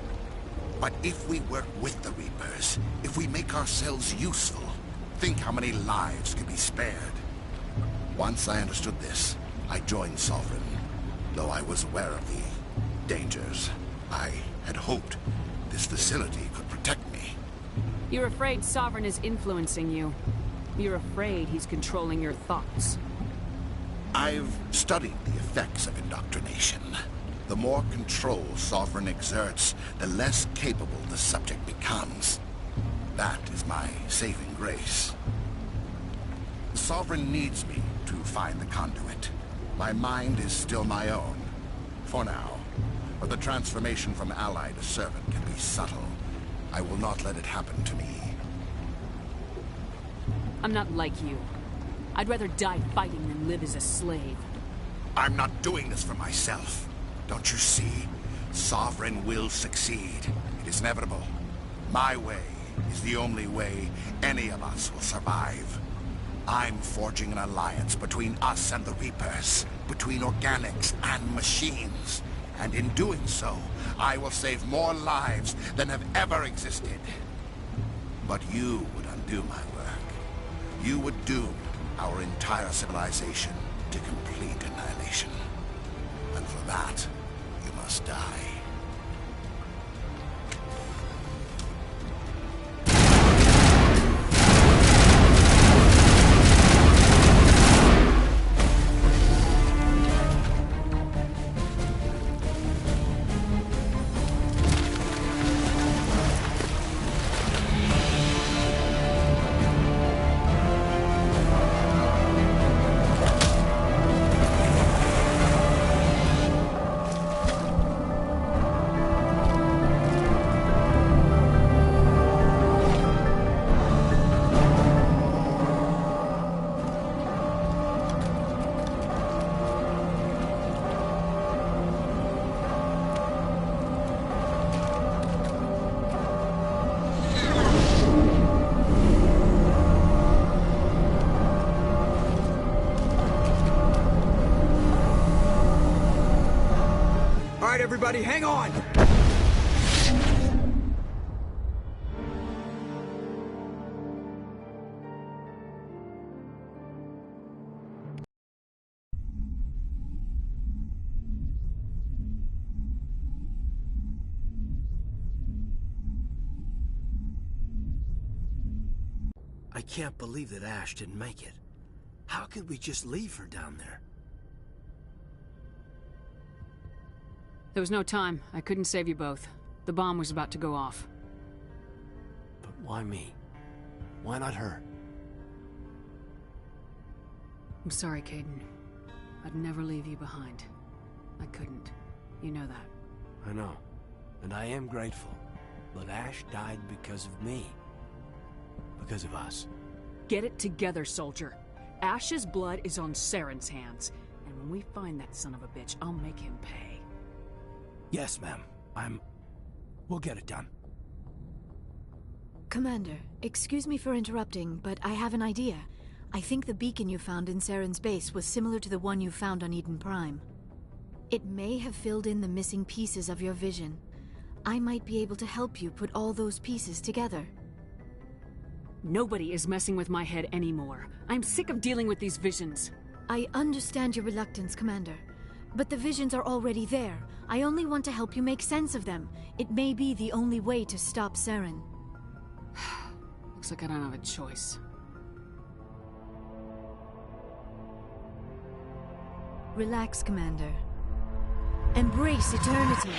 But if we work with the Reapers, if we make ourselves useful, think how many lives could be spared. Once I understood this, I joined Sovereign. Though I was aware of the dangers, I had hoped this facility could protect me. You're afraid Sovereign is influencing you. You're afraid he's controlling your thoughts. I've studied the effects of indoctrination. The more control Sovereign exerts, the less capable the subject becomes. That is my saving grace. Sovereign needs me to find the conduit. My mind is still my own, for now. But the transformation from ally to servant can be subtle. I will not let it happen to me. I'm not like you. I'd rather die fighting than live as a slave. I'm not doing this for myself. Don't you see? Sovereign will succeed. It is inevitable. My way is the only way any of us will survive. I'm forging an alliance between us and the Reapers, between organics and machines. And in doing so, I will save more lives than have ever existed. But you would undo my work. You would doom our entire civilization to complete annihilation. And for that, you must die. Everybody, hang on! I can't believe that Ash didn't make it. How could we just leave her down there? There was no time. I couldn't save you both. The bomb was about to go off. But why me? Why not her? I'm sorry, Caden. I'd never leave you behind. I couldn't. You know that. I know. And I am grateful. But Ash died because of me. Because of us. Get it together, soldier. Ash's blood is on Saren's hands. And when we find that son of a bitch, I'll make him pay. Yes, ma'am. We'll get it done. Commander, excuse me for interrupting, but I have an idea. I think the beacon you found in Saren's base was similar to the one you found on Eden Prime. It may have filled in the missing pieces of your vision. I might be able to help you put all those pieces together. Nobody is messing with my head anymore. I'm sick of dealing with these visions. I understand your reluctance, Commander. But the visions are already there. I only want to help you make sense of them. It may be the only way to stop Saren. Looks like I don't have a choice. Relax, Commander. Embrace eternity.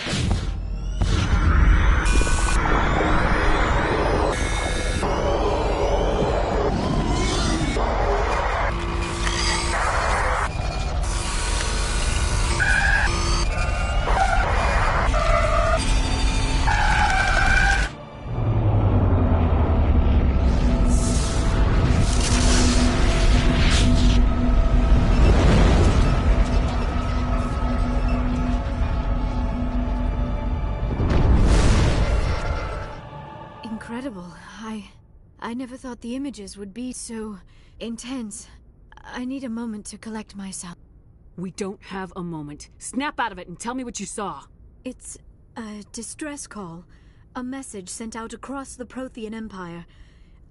Incredible. I never thought the images would be so intense. I need a moment to collect myself. We don't have a moment. Snap out of it and tell me what you saw. It's a distress call. A message sent out across the Prothean Empire.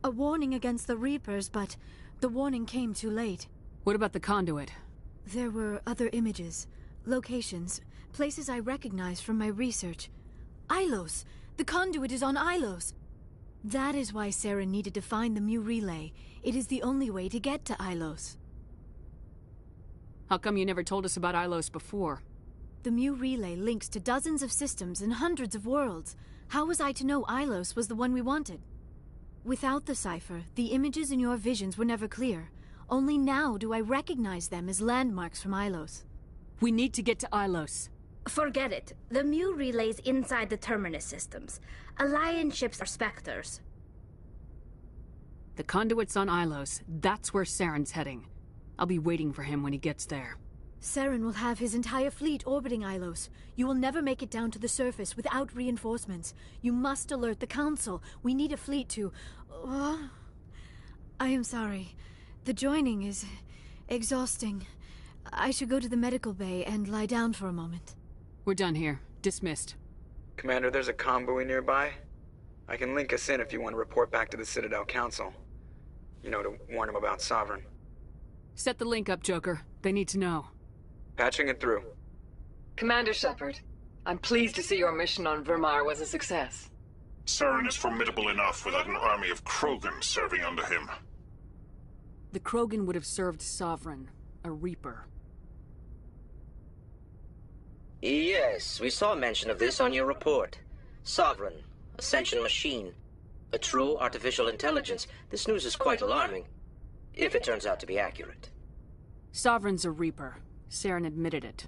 A warning against the Reapers, but the warning came too late. What about the conduit? There were other images, locations, places I recognized from my research. Ilos! The conduit is on Ilos! That is why Saren needed to find the Mu relay. It is the only way to get to Ilos. How come you never told us about Ilos before? The Mu relay links to dozens of systems and hundreds of worlds. How was I to know Ilos was the one we wanted? Without the cipher, the images in your visions were never clear. Only now do I recognize them as landmarks from Ilos. We need to get to Ilos. Forget it. The Mu relay's inside the Terminus systems. Alliance ships are Spectres. The conduit's on Ilos. That's where Saren's heading. I'll be waiting for him when he gets there. Saren will have his entire fleet orbiting Ilos. You will never make it down to the surface without reinforcements. You must alert the Council. We need a fleet to... I am sorry. The joining is exhausting. I should go to the medical bay and lie down for a moment. We're done here. Dismissed. Commander, there's a convoy nearby. I can link us in if you want to report back to the Citadel Council. You know, to warn them about Sovereign. Set the link up, Joker. They need to know. Patching it through. Commander Shepard, I'm pleased to see your mission on Vermar was a success. Saren is formidable enough without an army of Krogan serving under him. The Krogan would have served Sovereign, a Reaper. Yes, we saw mention of this on your report. Sovereign, Ascension machine, a true artificial intelligence. This news is quite alarming, if it turns out to be accurate. Sovereign's a Reaper. Saren admitted it.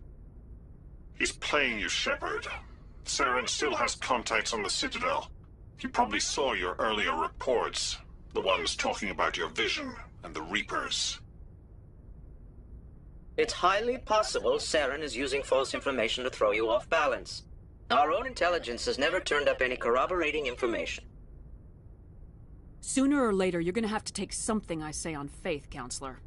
He's playing you, Shepard. Saren still has contacts on the Citadel. He probably saw your earlier reports, the ones talking about your vision and the Reapers. It's highly possible Saren is using false information to throw you off balance. Our own intelligence has never turned up any corroborating information. Sooner or later, you're gonna have to take something I say on faith, Counselor.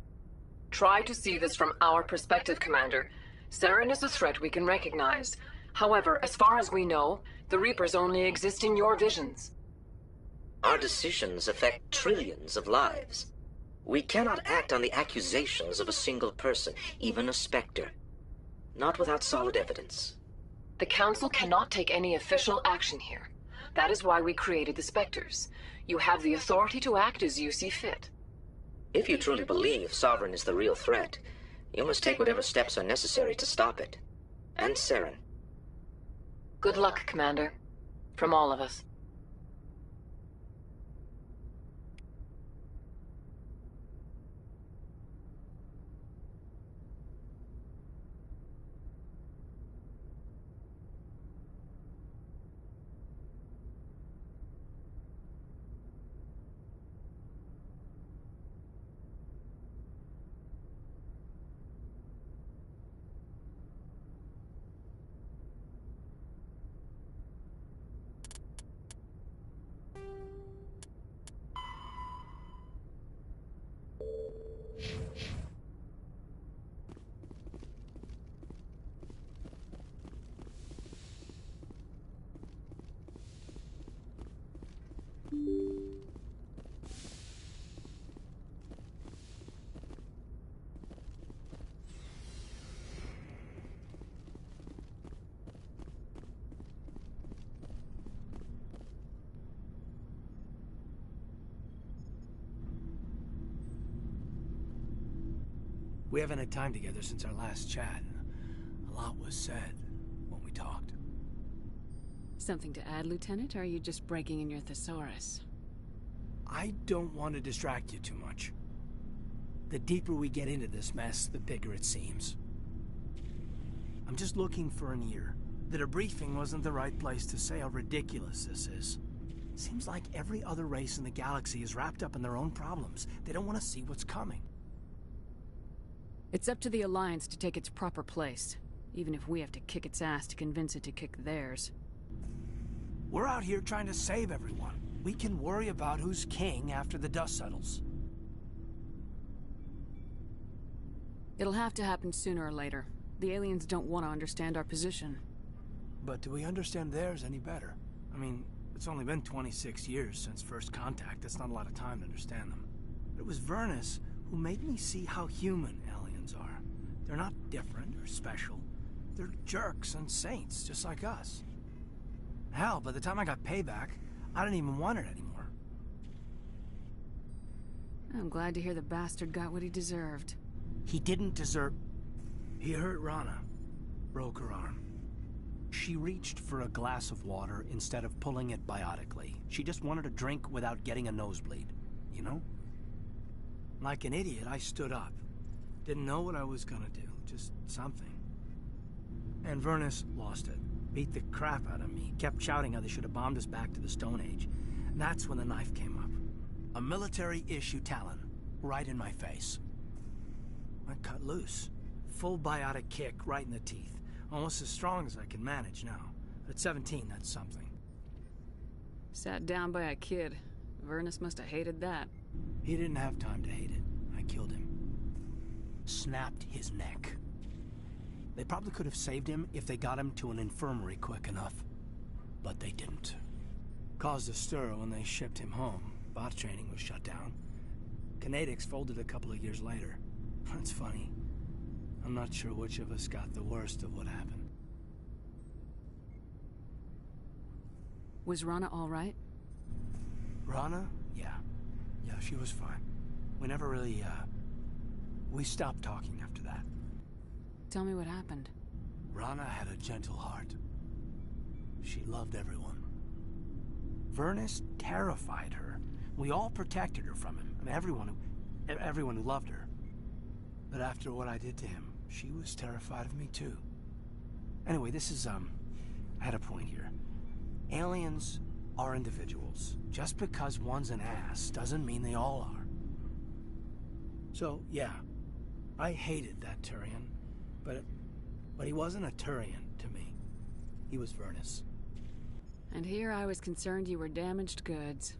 Try to see this from our perspective, Commander. Saren is a threat we can recognize. However, as far as we know, the Reapers only exist in your visions. Our decisions affect trillions of lives. We cannot act on the accusations of a single person, even a Spectre. Not without solid evidence. The Council cannot take any official action here. That is why we created the Spectres. You have the authority to act as you see fit. If you truly believe Sovereign is the real threat, you must take whatever steps are necessary to stop it. And Saren. Good luck, Commander. From all of us. We haven't had time together since our last chat. A lot was said when we talked. Something to add, Lieutenant, or are you just breaking in your thesaurus? I don't want to distract you too much. The deeper we get into this mess, the bigger it seems. I'm just looking for an ear. The debriefing wasn't the right place to say how ridiculous this is. Seems like every other race in the galaxy is wrapped up in their own problems. They don't want to see what's coming. It's up to the Alliance to take its proper place, even if we have to kick its ass to convince it to kick theirs. We're out here trying to save everyone. We can worry about who's king after the dust settles. It'll have to happen sooner or later. The aliens don't want to understand our position. But do we understand theirs any better? I mean, it's only been 26 years since first contact. That's not a lot of time to understand them. But it was Vernus who made me see how human aliens are. They're not different or special. They're jerks and saints, just like us. Hell, by the time I got payback, I didn't even want it anymore. I'm glad to hear the bastard got what he deserved. He didn't deserve... He hurt Rana. Broke her arm. She reached for a glass of water instead of pulling it biotically. She just wanted a drink without getting a nosebleed, you know? Like an idiot, I stood up. Didn't know what I was gonna do, just something. And Vernus lost it. Beat the crap out of me. Kept shouting how they should have bombed us back to the Stone Age. And that's when the knife came up. A military-issue talon, right in my face. I cut loose. Full biotic kick right in the teeth. Almost as strong as I can manage now. At 17, that's something. Sat down by a kid. Vernus must have hated that. He didn't have time to hate it. I killed him. Snapped his neck. They probably could have saved him if they got him to an infirmary quick enough. But they didn't. Caused a stir when they shipped him home. Bot training was shut down. Kinetics folded a couple of years later. That's funny. I'm not sure which of us got the worst of what happened. Was Rana all right? Rana? Yeah. Yeah, she was fine. We never really, we stopped talking after that. Tell me what happened. Rana had a gentle heart. She loved everyone. Vernus terrified her. We all protected her from him. I mean, everyone who loved her. But after what I did to him, she was terrified of me too. Anyway, this is, I had a point here. Aliens are individuals. Just because one's an ass doesn't mean they all are. So, yeah, I hated that Turian, but he wasn't a Turian to me. He was Vernus. And here I was concerned you were damaged goods.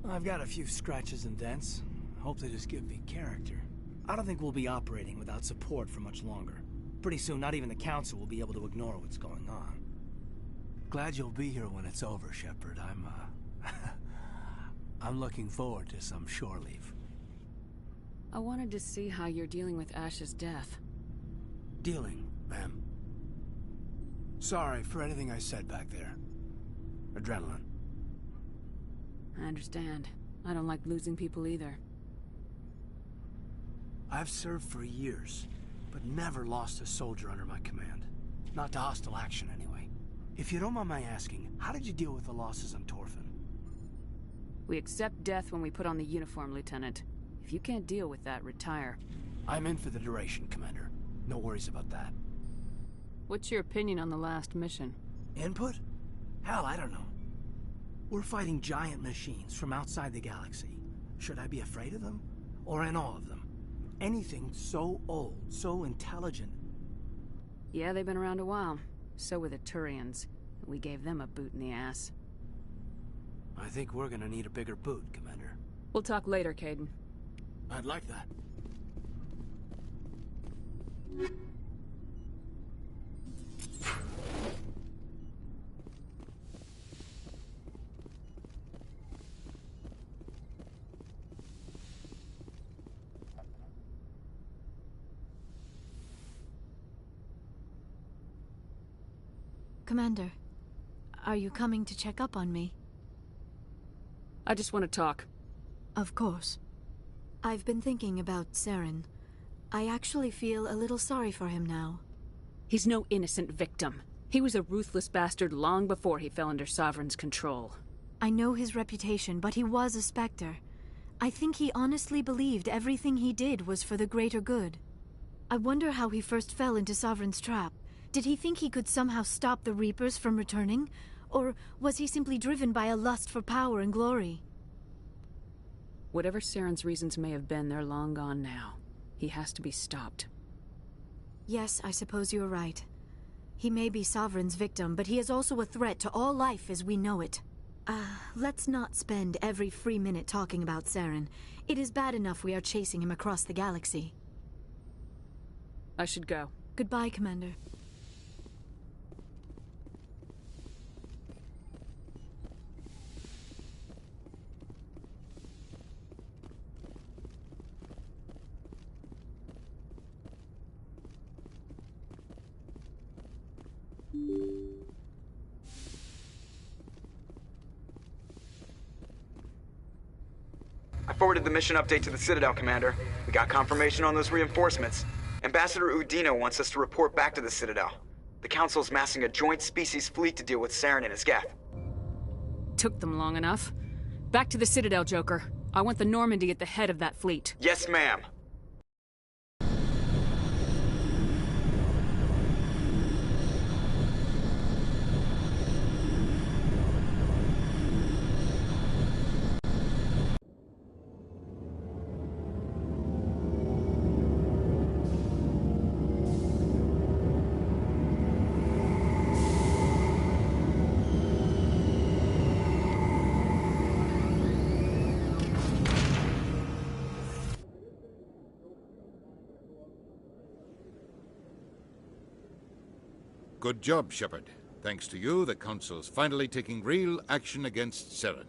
I've got a few scratches and dents. Hope they just give me character. I don't think we'll be operating without support for much longer. Pretty soon, not even the Council will be able to ignore what's going on. Glad you'll be here when it's over, Shepard. I'm looking forward to some shore leave. I wanted to see how you're dealing with Ash's death. Dealing, ma'am. Sorry for anything I said back there. Adrenaline. I understand. I don't like losing people either. I've served for years, but never lost a soldier under my command. Not to hostile action, anyway. If you don't mind my asking, how did you deal with the losses on Torfin? We accept death when we put on the uniform, Lieutenant. If you can't deal with that, retire. I'm in for the duration, Commander. No worries about that. What's your opinion on the last mission? Input? Hell, I don't know. We're fighting giant machines from outside the galaxy. Should I be afraid of them? Or in awe of them? Anything so old, so intelligent. Yeah, they've been around a while. So were the Turians. We gave them a boot in the ass. I think we're gonna need a bigger boot, Commander. We'll talk later, Caden. I'd like that. Commander, are you coming to check up on me? I just want to talk. Of course. I've been thinking about Saren. I actually feel a little sorry for him now. He's no innocent victim. He was a ruthless bastard long before he fell under Sovereign's control. I know his reputation, but he was a Spectre. I think he honestly believed everything he did was for the greater good. I wonder how he first fell into Sovereign's trap. Did he think he could somehow stop the Reapers from returning? Or was he simply driven by a lust for power and glory? Whatever Saren's reasons may have been, they're long gone now. He has to be stopped. Yes, I suppose you're right. He may be Sovereign's victim, but he is also a threat to all life as we know it. Let's not spend every free minute talking about Saren. It is bad enough we are chasing him across the galaxy. I should go. Goodbye, Commander. I forwarded the mission update to the Citadel, Commander. We got confirmation on those reinforcements. Ambassador Udina wants us to report back to the Citadel. The Council's massing a joint species fleet to deal with Saren and his geth. Took them long enough. Back to the Citadel, Joker. I want the Normandy at the head of that fleet. Yes, ma'am. Good job, Shepard. Thanks to you, the Council's finally taking real action against Saren.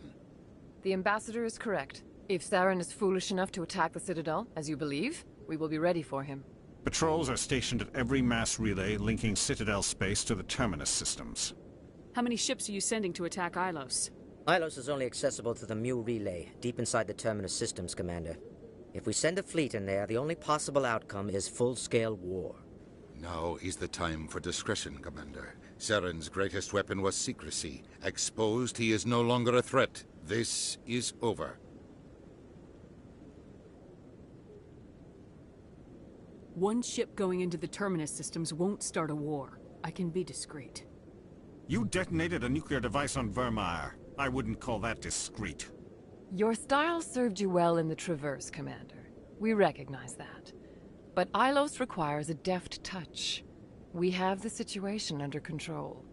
The Ambassador is correct. If Saren is foolish enough to attack the Citadel, as you believe, we will be ready for him. Patrols are stationed at every mass relay linking Citadel space to the Terminus systems. How many ships are you sending to attack Ilos? Ilos is only accessible to the Mu relay, deep inside the Terminus systems, Commander. If we send a fleet in there, the only possible outcome is full-scale war. Now is the time for discretion, Commander. Saren's greatest weapon was secrecy. Exposed, he is no longer a threat. This is over. One ship going into the Terminus systems won't start a war. I can be discreet. You detonated a nuclear device on Vermeer. I wouldn't call that discreet. Your style served you well in the Traverse, Commander. We recognize that. But Ilos requires a deft touch. We have the situation under control.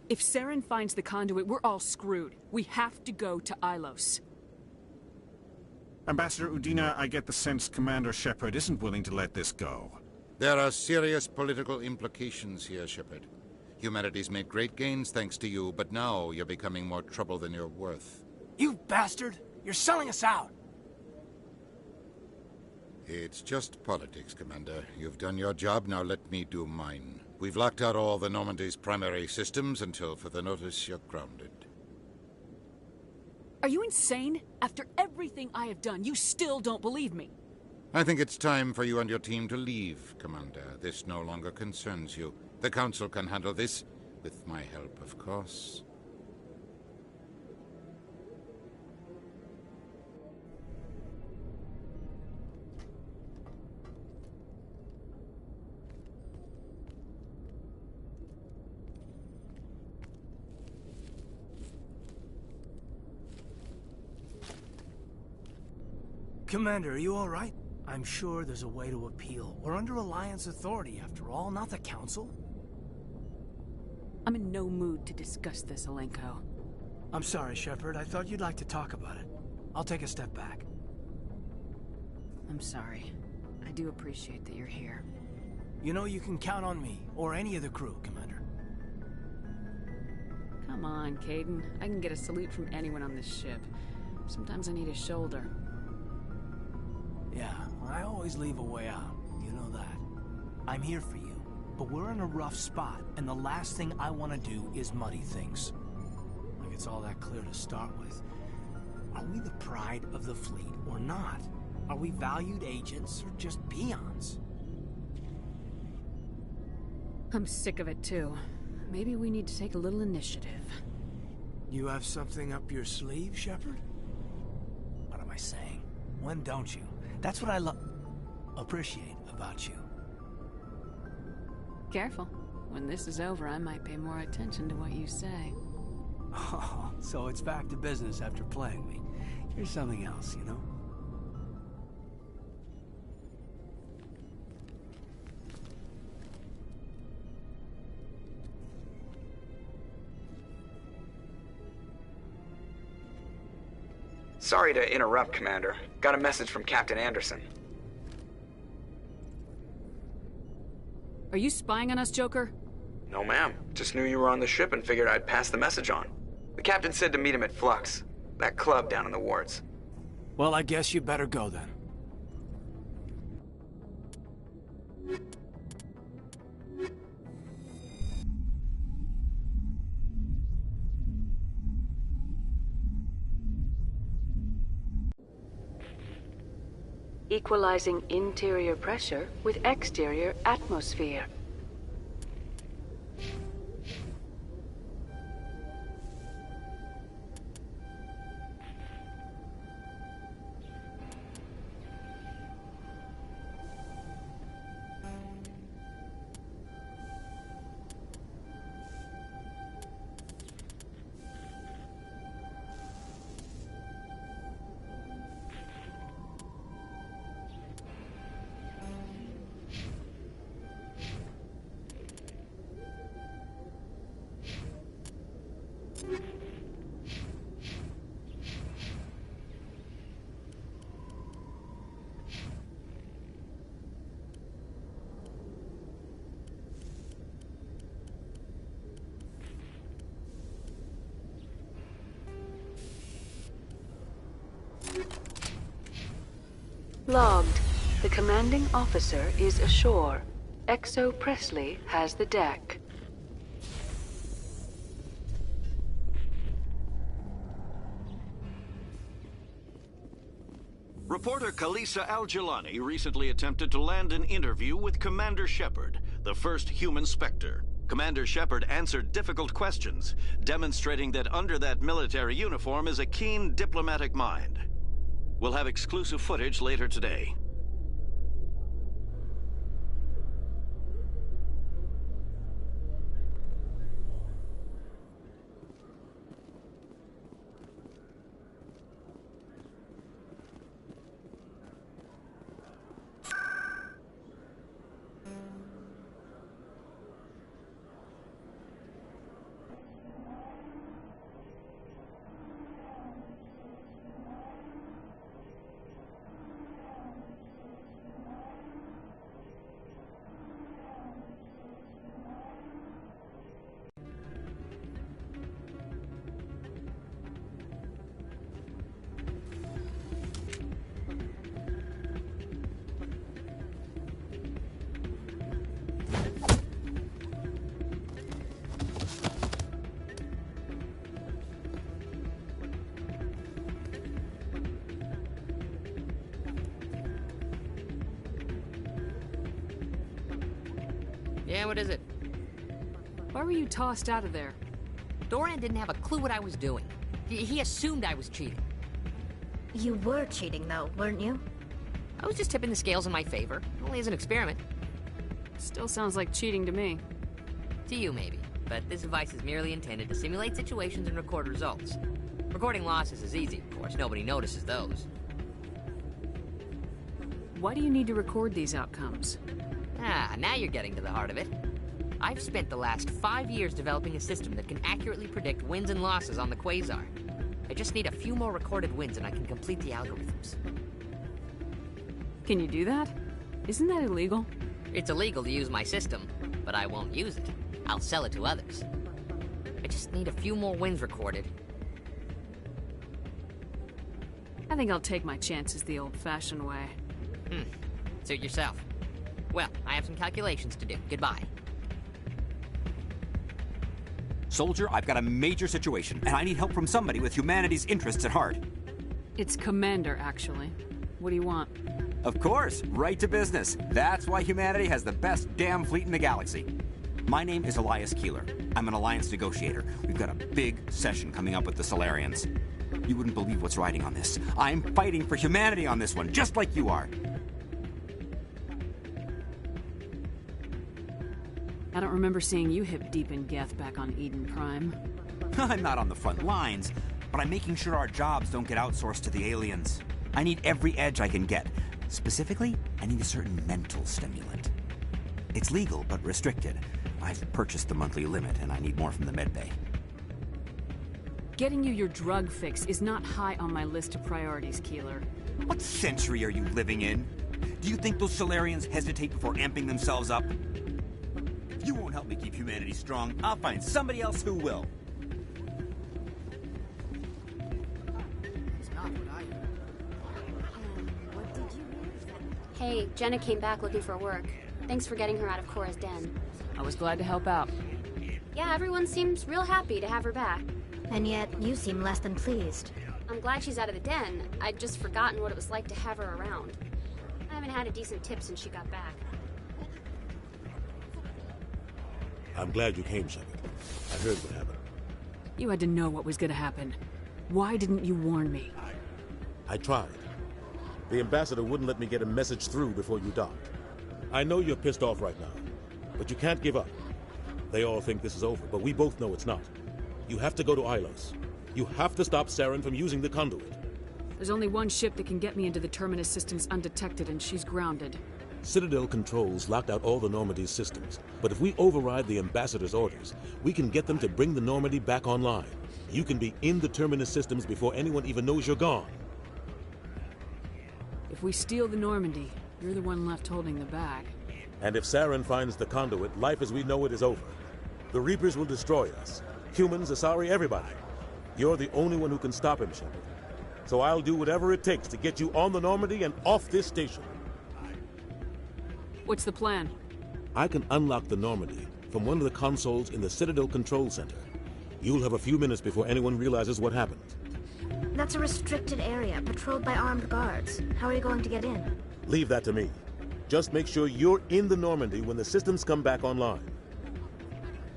If Saren finds the conduit, we're all screwed. We have to go to Ilos. Ambassador Udina, I get the sense Commander Shepard isn't willing to let this go. There are serious political implications here, Shepard. Humanity's made great gains thanks to you, but now you're becoming more trouble than you're worth. You bastard! You're selling us out! It's just politics, Commander. You've done your job, now let me do mine. We've locked out all the Normandy's primary systems until further notice you're grounded. Are you insane? After everything I have done, you still don't believe me. I think it's time for you and your team to leave, Commander. This no longer concerns you. The Council can handle this, with my help, of course. Commander, are you all right? I'm sure there's a way to appeal. We're under Alliance authority, after all, not the Council. I'm in no mood to discuss this, Alenko. I'm sorry, Shepard. I thought you'd like to talk about it. I'll take a step back. I'm sorry. I do appreciate that you're here. You know you can count on me, or any of the crew, Commander. Come on, Caden. I can get a salute from anyone on this ship. Sometimes I need a shoulder. Yeah, I always leave a way out. You know that. I'm here for you, but we're in a rough spot, and the last thing I want to do is muddy things. Like it's all that clear to start with. Are we the pride of the fleet or not? Are we valued agents or just peons? I'm sick of it too. Maybe we need to take a little initiative. You have something up your sleeve, Shepard? What am I saying? When don't you? That's what I appreciate about you. Careful. When this is over, I might pay more attention to what you say. Oh, so it's back to business after playing me. You're something else, you know? Sorry to interrupt, Commander. Got a message from Captain Anderson. Are you spying on us, Joker? No, ma'am. Just knew you were on the ship and figured I'd pass the message on. The captain said to meet him at Flux, that club down in the wards. Well, I guess you better go then. Equalizing interior pressure with exterior atmosphere. Logged. The commanding officer is ashore. Exo Presley has the deck. Reporter Kalisa Al-Jilani recently attempted to land an interview with Commander Shepard, the first human Spectre. Commander Shepard answered difficult questions, demonstrating that under that military uniform is a keen diplomatic mind. We'll have exclusive footage later today. Yeah, what is it? Why were you tossed out of there? Doran didn't have a clue what I was doing. He assumed I was cheating. You were cheating, though, weren't you? I was just tipping the scales in my favor, only as an experiment. Still sounds like cheating to me. To you, maybe. But this device is merely intended to simulate situations and record results. Recording losses is easy, of course. Nobody notices those. Why do you need to record these outcomes? Ah, now you're getting to the heart of it. I've spent the last 5 years developing a system that can accurately predict wins and losses on the Quasar. I just need a few more recorded wins and I can complete the algorithms. Can you do that? Isn't that illegal? It's illegal to use my system, but I won't use it. I'll sell it to others. I just need a few more wins recorded. I think I'll take my chances the old-fashioned way. Suit yourself. Well, I have some calculations to do. Goodbye. Soldier, I've got a major situation, and I need help from somebody with humanity's interests at heart. It's Commander, actually. What do you want? Of course, right to business. That's why humanity has the best damn fleet in the galaxy. My name is Elias Keeler. I'm an alliance negotiator. We've got a big session coming up with the Solarians. You wouldn't believe what's riding on this. I'm fighting for humanity on this one, just like you are. I don't remember seeing you hip deep in Geth back on Eden Prime. I'm not on the front lines, but I'm making sure our jobs don't get outsourced to the aliens. I need every edge I can get. Specifically, I need a certain mental stimulant. It's legal, but restricted. I've purchased the monthly limit, and I need more from the medbay. Getting you your drug fix is not high on my list of priorities, Keeler. What century are you living in? Do you think those Solarians hesitate before amping themselves up? If you won't help me keep humanity strong, I'll find somebody else who will. Hey, Jenna came back looking for work. Thanks for getting her out of Cora's den. I was glad to help out. Yeah, everyone seems real happy to have her back. And yet, you seem less than pleased. I'm glad she's out of the den. I'd just forgotten what it was like to have her around. I haven't had a decent tip since she got back. I'm glad you came, Shepard. I heard what happened. You had to know what was gonna happen. Why didn't you warn me? I tried. The ambassador wouldn't let me get a message through before you docked. I know you're pissed off right now, but you can't give up. They all think this is over, but we both know it's not. You have to go to Ilos. You have to stop Saren from using the conduit. There's only one ship that can get me into the Terminus systems undetected, and she's grounded. Citadel controls locked out all the Normandy's systems, but if we override the ambassador's orders, we can get them to bring the Normandy back online. You can be in the Terminus systems before anyone even knows you're gone. If we steal the Normandy, you're the one left holding the bag. And if Saren finds the conduit, life as we know it is over. The Reapers will destroy us. Humans, Asari, everybody. You're the only one who can stop him, Shepard. So I'll do whatever it takes to get you on the Normandy and off this station. What's the plan? I can unlock the Normandy from one of the consoles in the Citadel Control Center. You'll have a few minutes before anyone realizes what happened. That's a restricted area, patrolled by armed guards. How are you going to get in? Leave that to me. Just make sure you're in the Normandy when the systems come back online.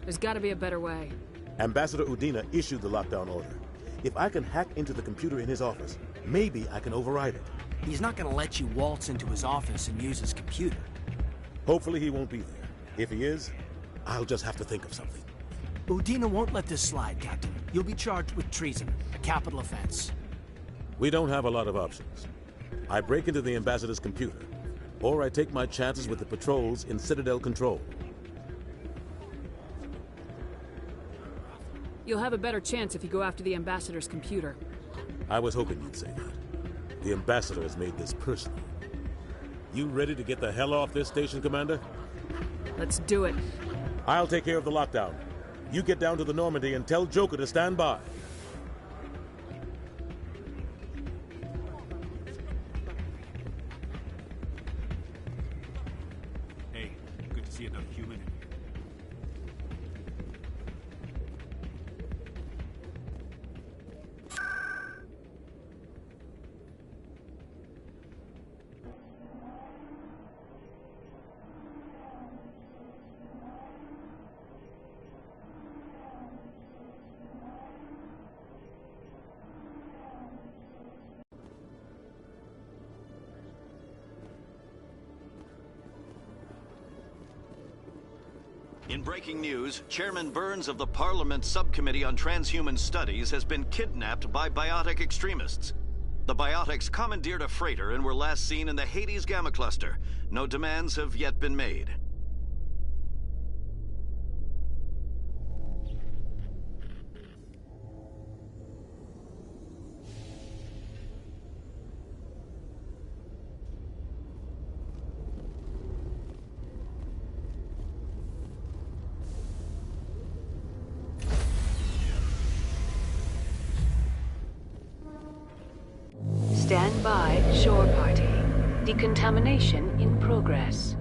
There's gotta be a better way. Ambassador Udina issued the lockdown order. If I can hack into the computer in his office, maybe I can override it. He's not gonna let you waltz into his office and use his computer. Hopefully he won't be there. If he is, I'll just have to think of something. Udina won't let this slide, Captain. You'll be charged with treason, a capital offense. We don't have a lot of options. I break into the Ambassador's computer, or I take my chances with the patrols in Citadel Control. You'll have a better chance if you go after the Ambassador's computer. I was hoping you'd say that. The Ambassador has made this personal. You ready to get the hell off this station, Commander? Let's do it. I'll take care of the lockdown. You get down to the Normandy and tell Joker to stand by. Hey, good to see another human. In breaking news, Chairman Burns of the Parliament Subcommittee on Transhuman Studies has been kidnapped by biotic extremists. The biotics commandeered a freighter and were last seen in the Hades Gamma Cluster. No demands have yet been made. Stand by, shore party. Decontamination in progress.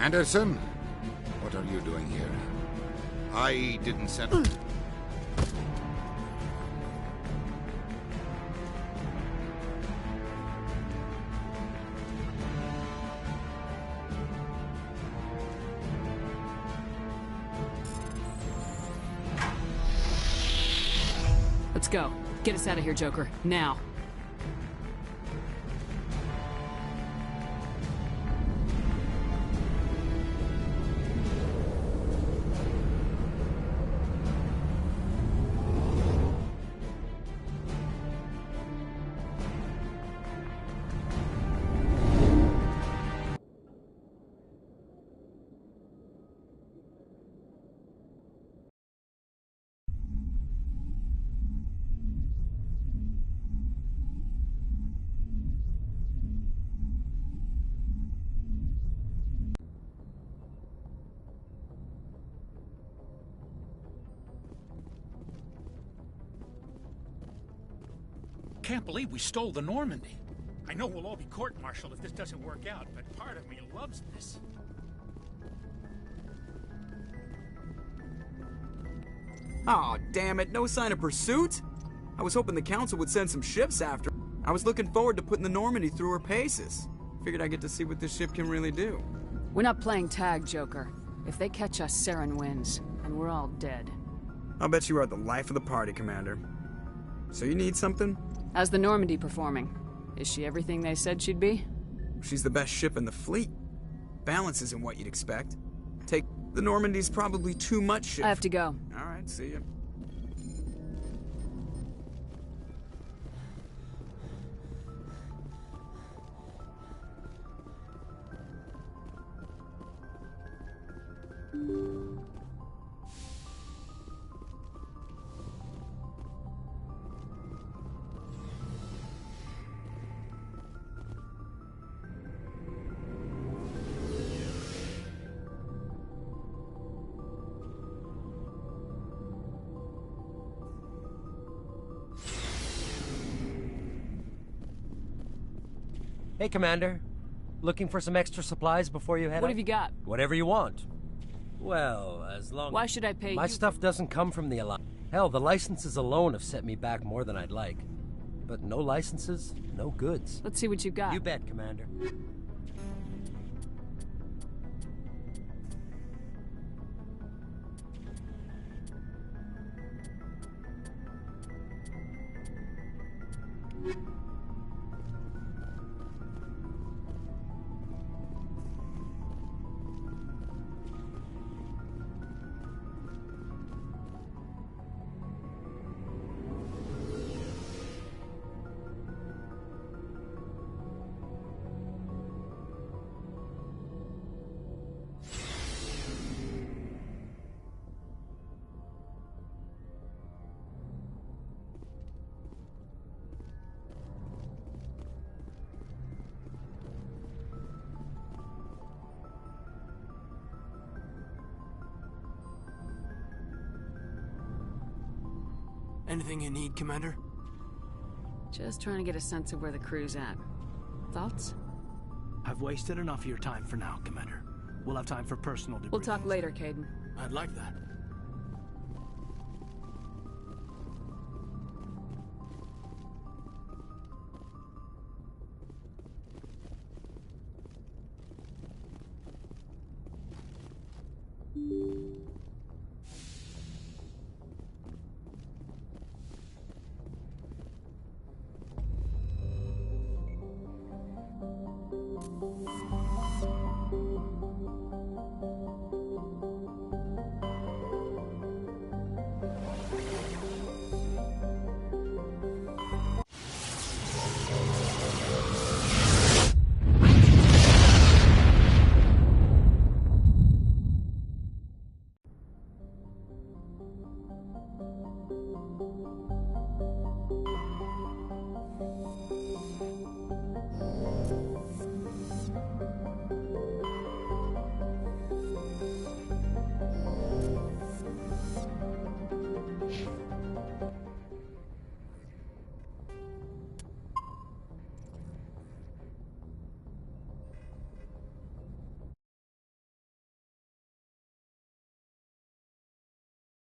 Anderson, what are you doing here? I didn't send... Let's go. Get us out of here, Joker. Now. Can't believe we stole the Normandy. I know we'll all be court-martialed if this doesn't work out, but part of me loves this. Aw, damn it, no sign of pursuit? I was hoping the Council would send some ships after. I was looking forward to putting the Normandy through her paces. Figured I'd get to see what this ship can really do. We're not playing tag, Joker. If they catch us, Saren wins, and we're all dead. I'll bet you are the life of the party, Commander. So you need something? How's the Normandy performing? Is she everything they said she'd be? She's the best ship in the fleet. Balance isn't what you'd expect. Take the Normandy's probably too much ship. I have to go. All right, see ya. Hey, Commander. Looking for some extra supplies before you head What out? have you got? Whatever you want. Well, as long Why should I pay you? My stuff doesn't come from the Alliance. Hell, the licenses alone have set me back more than I'd like. But no licenses, no goods. Let's see what you got. You bet, Commander. Anything you need, Commander? Just trying to get a sense of where the crew's at. Thoughts? I've wasted enough of your time for now, Commander. We'll have time for personal debriefings. We'll talk later, Caden. I'd like that.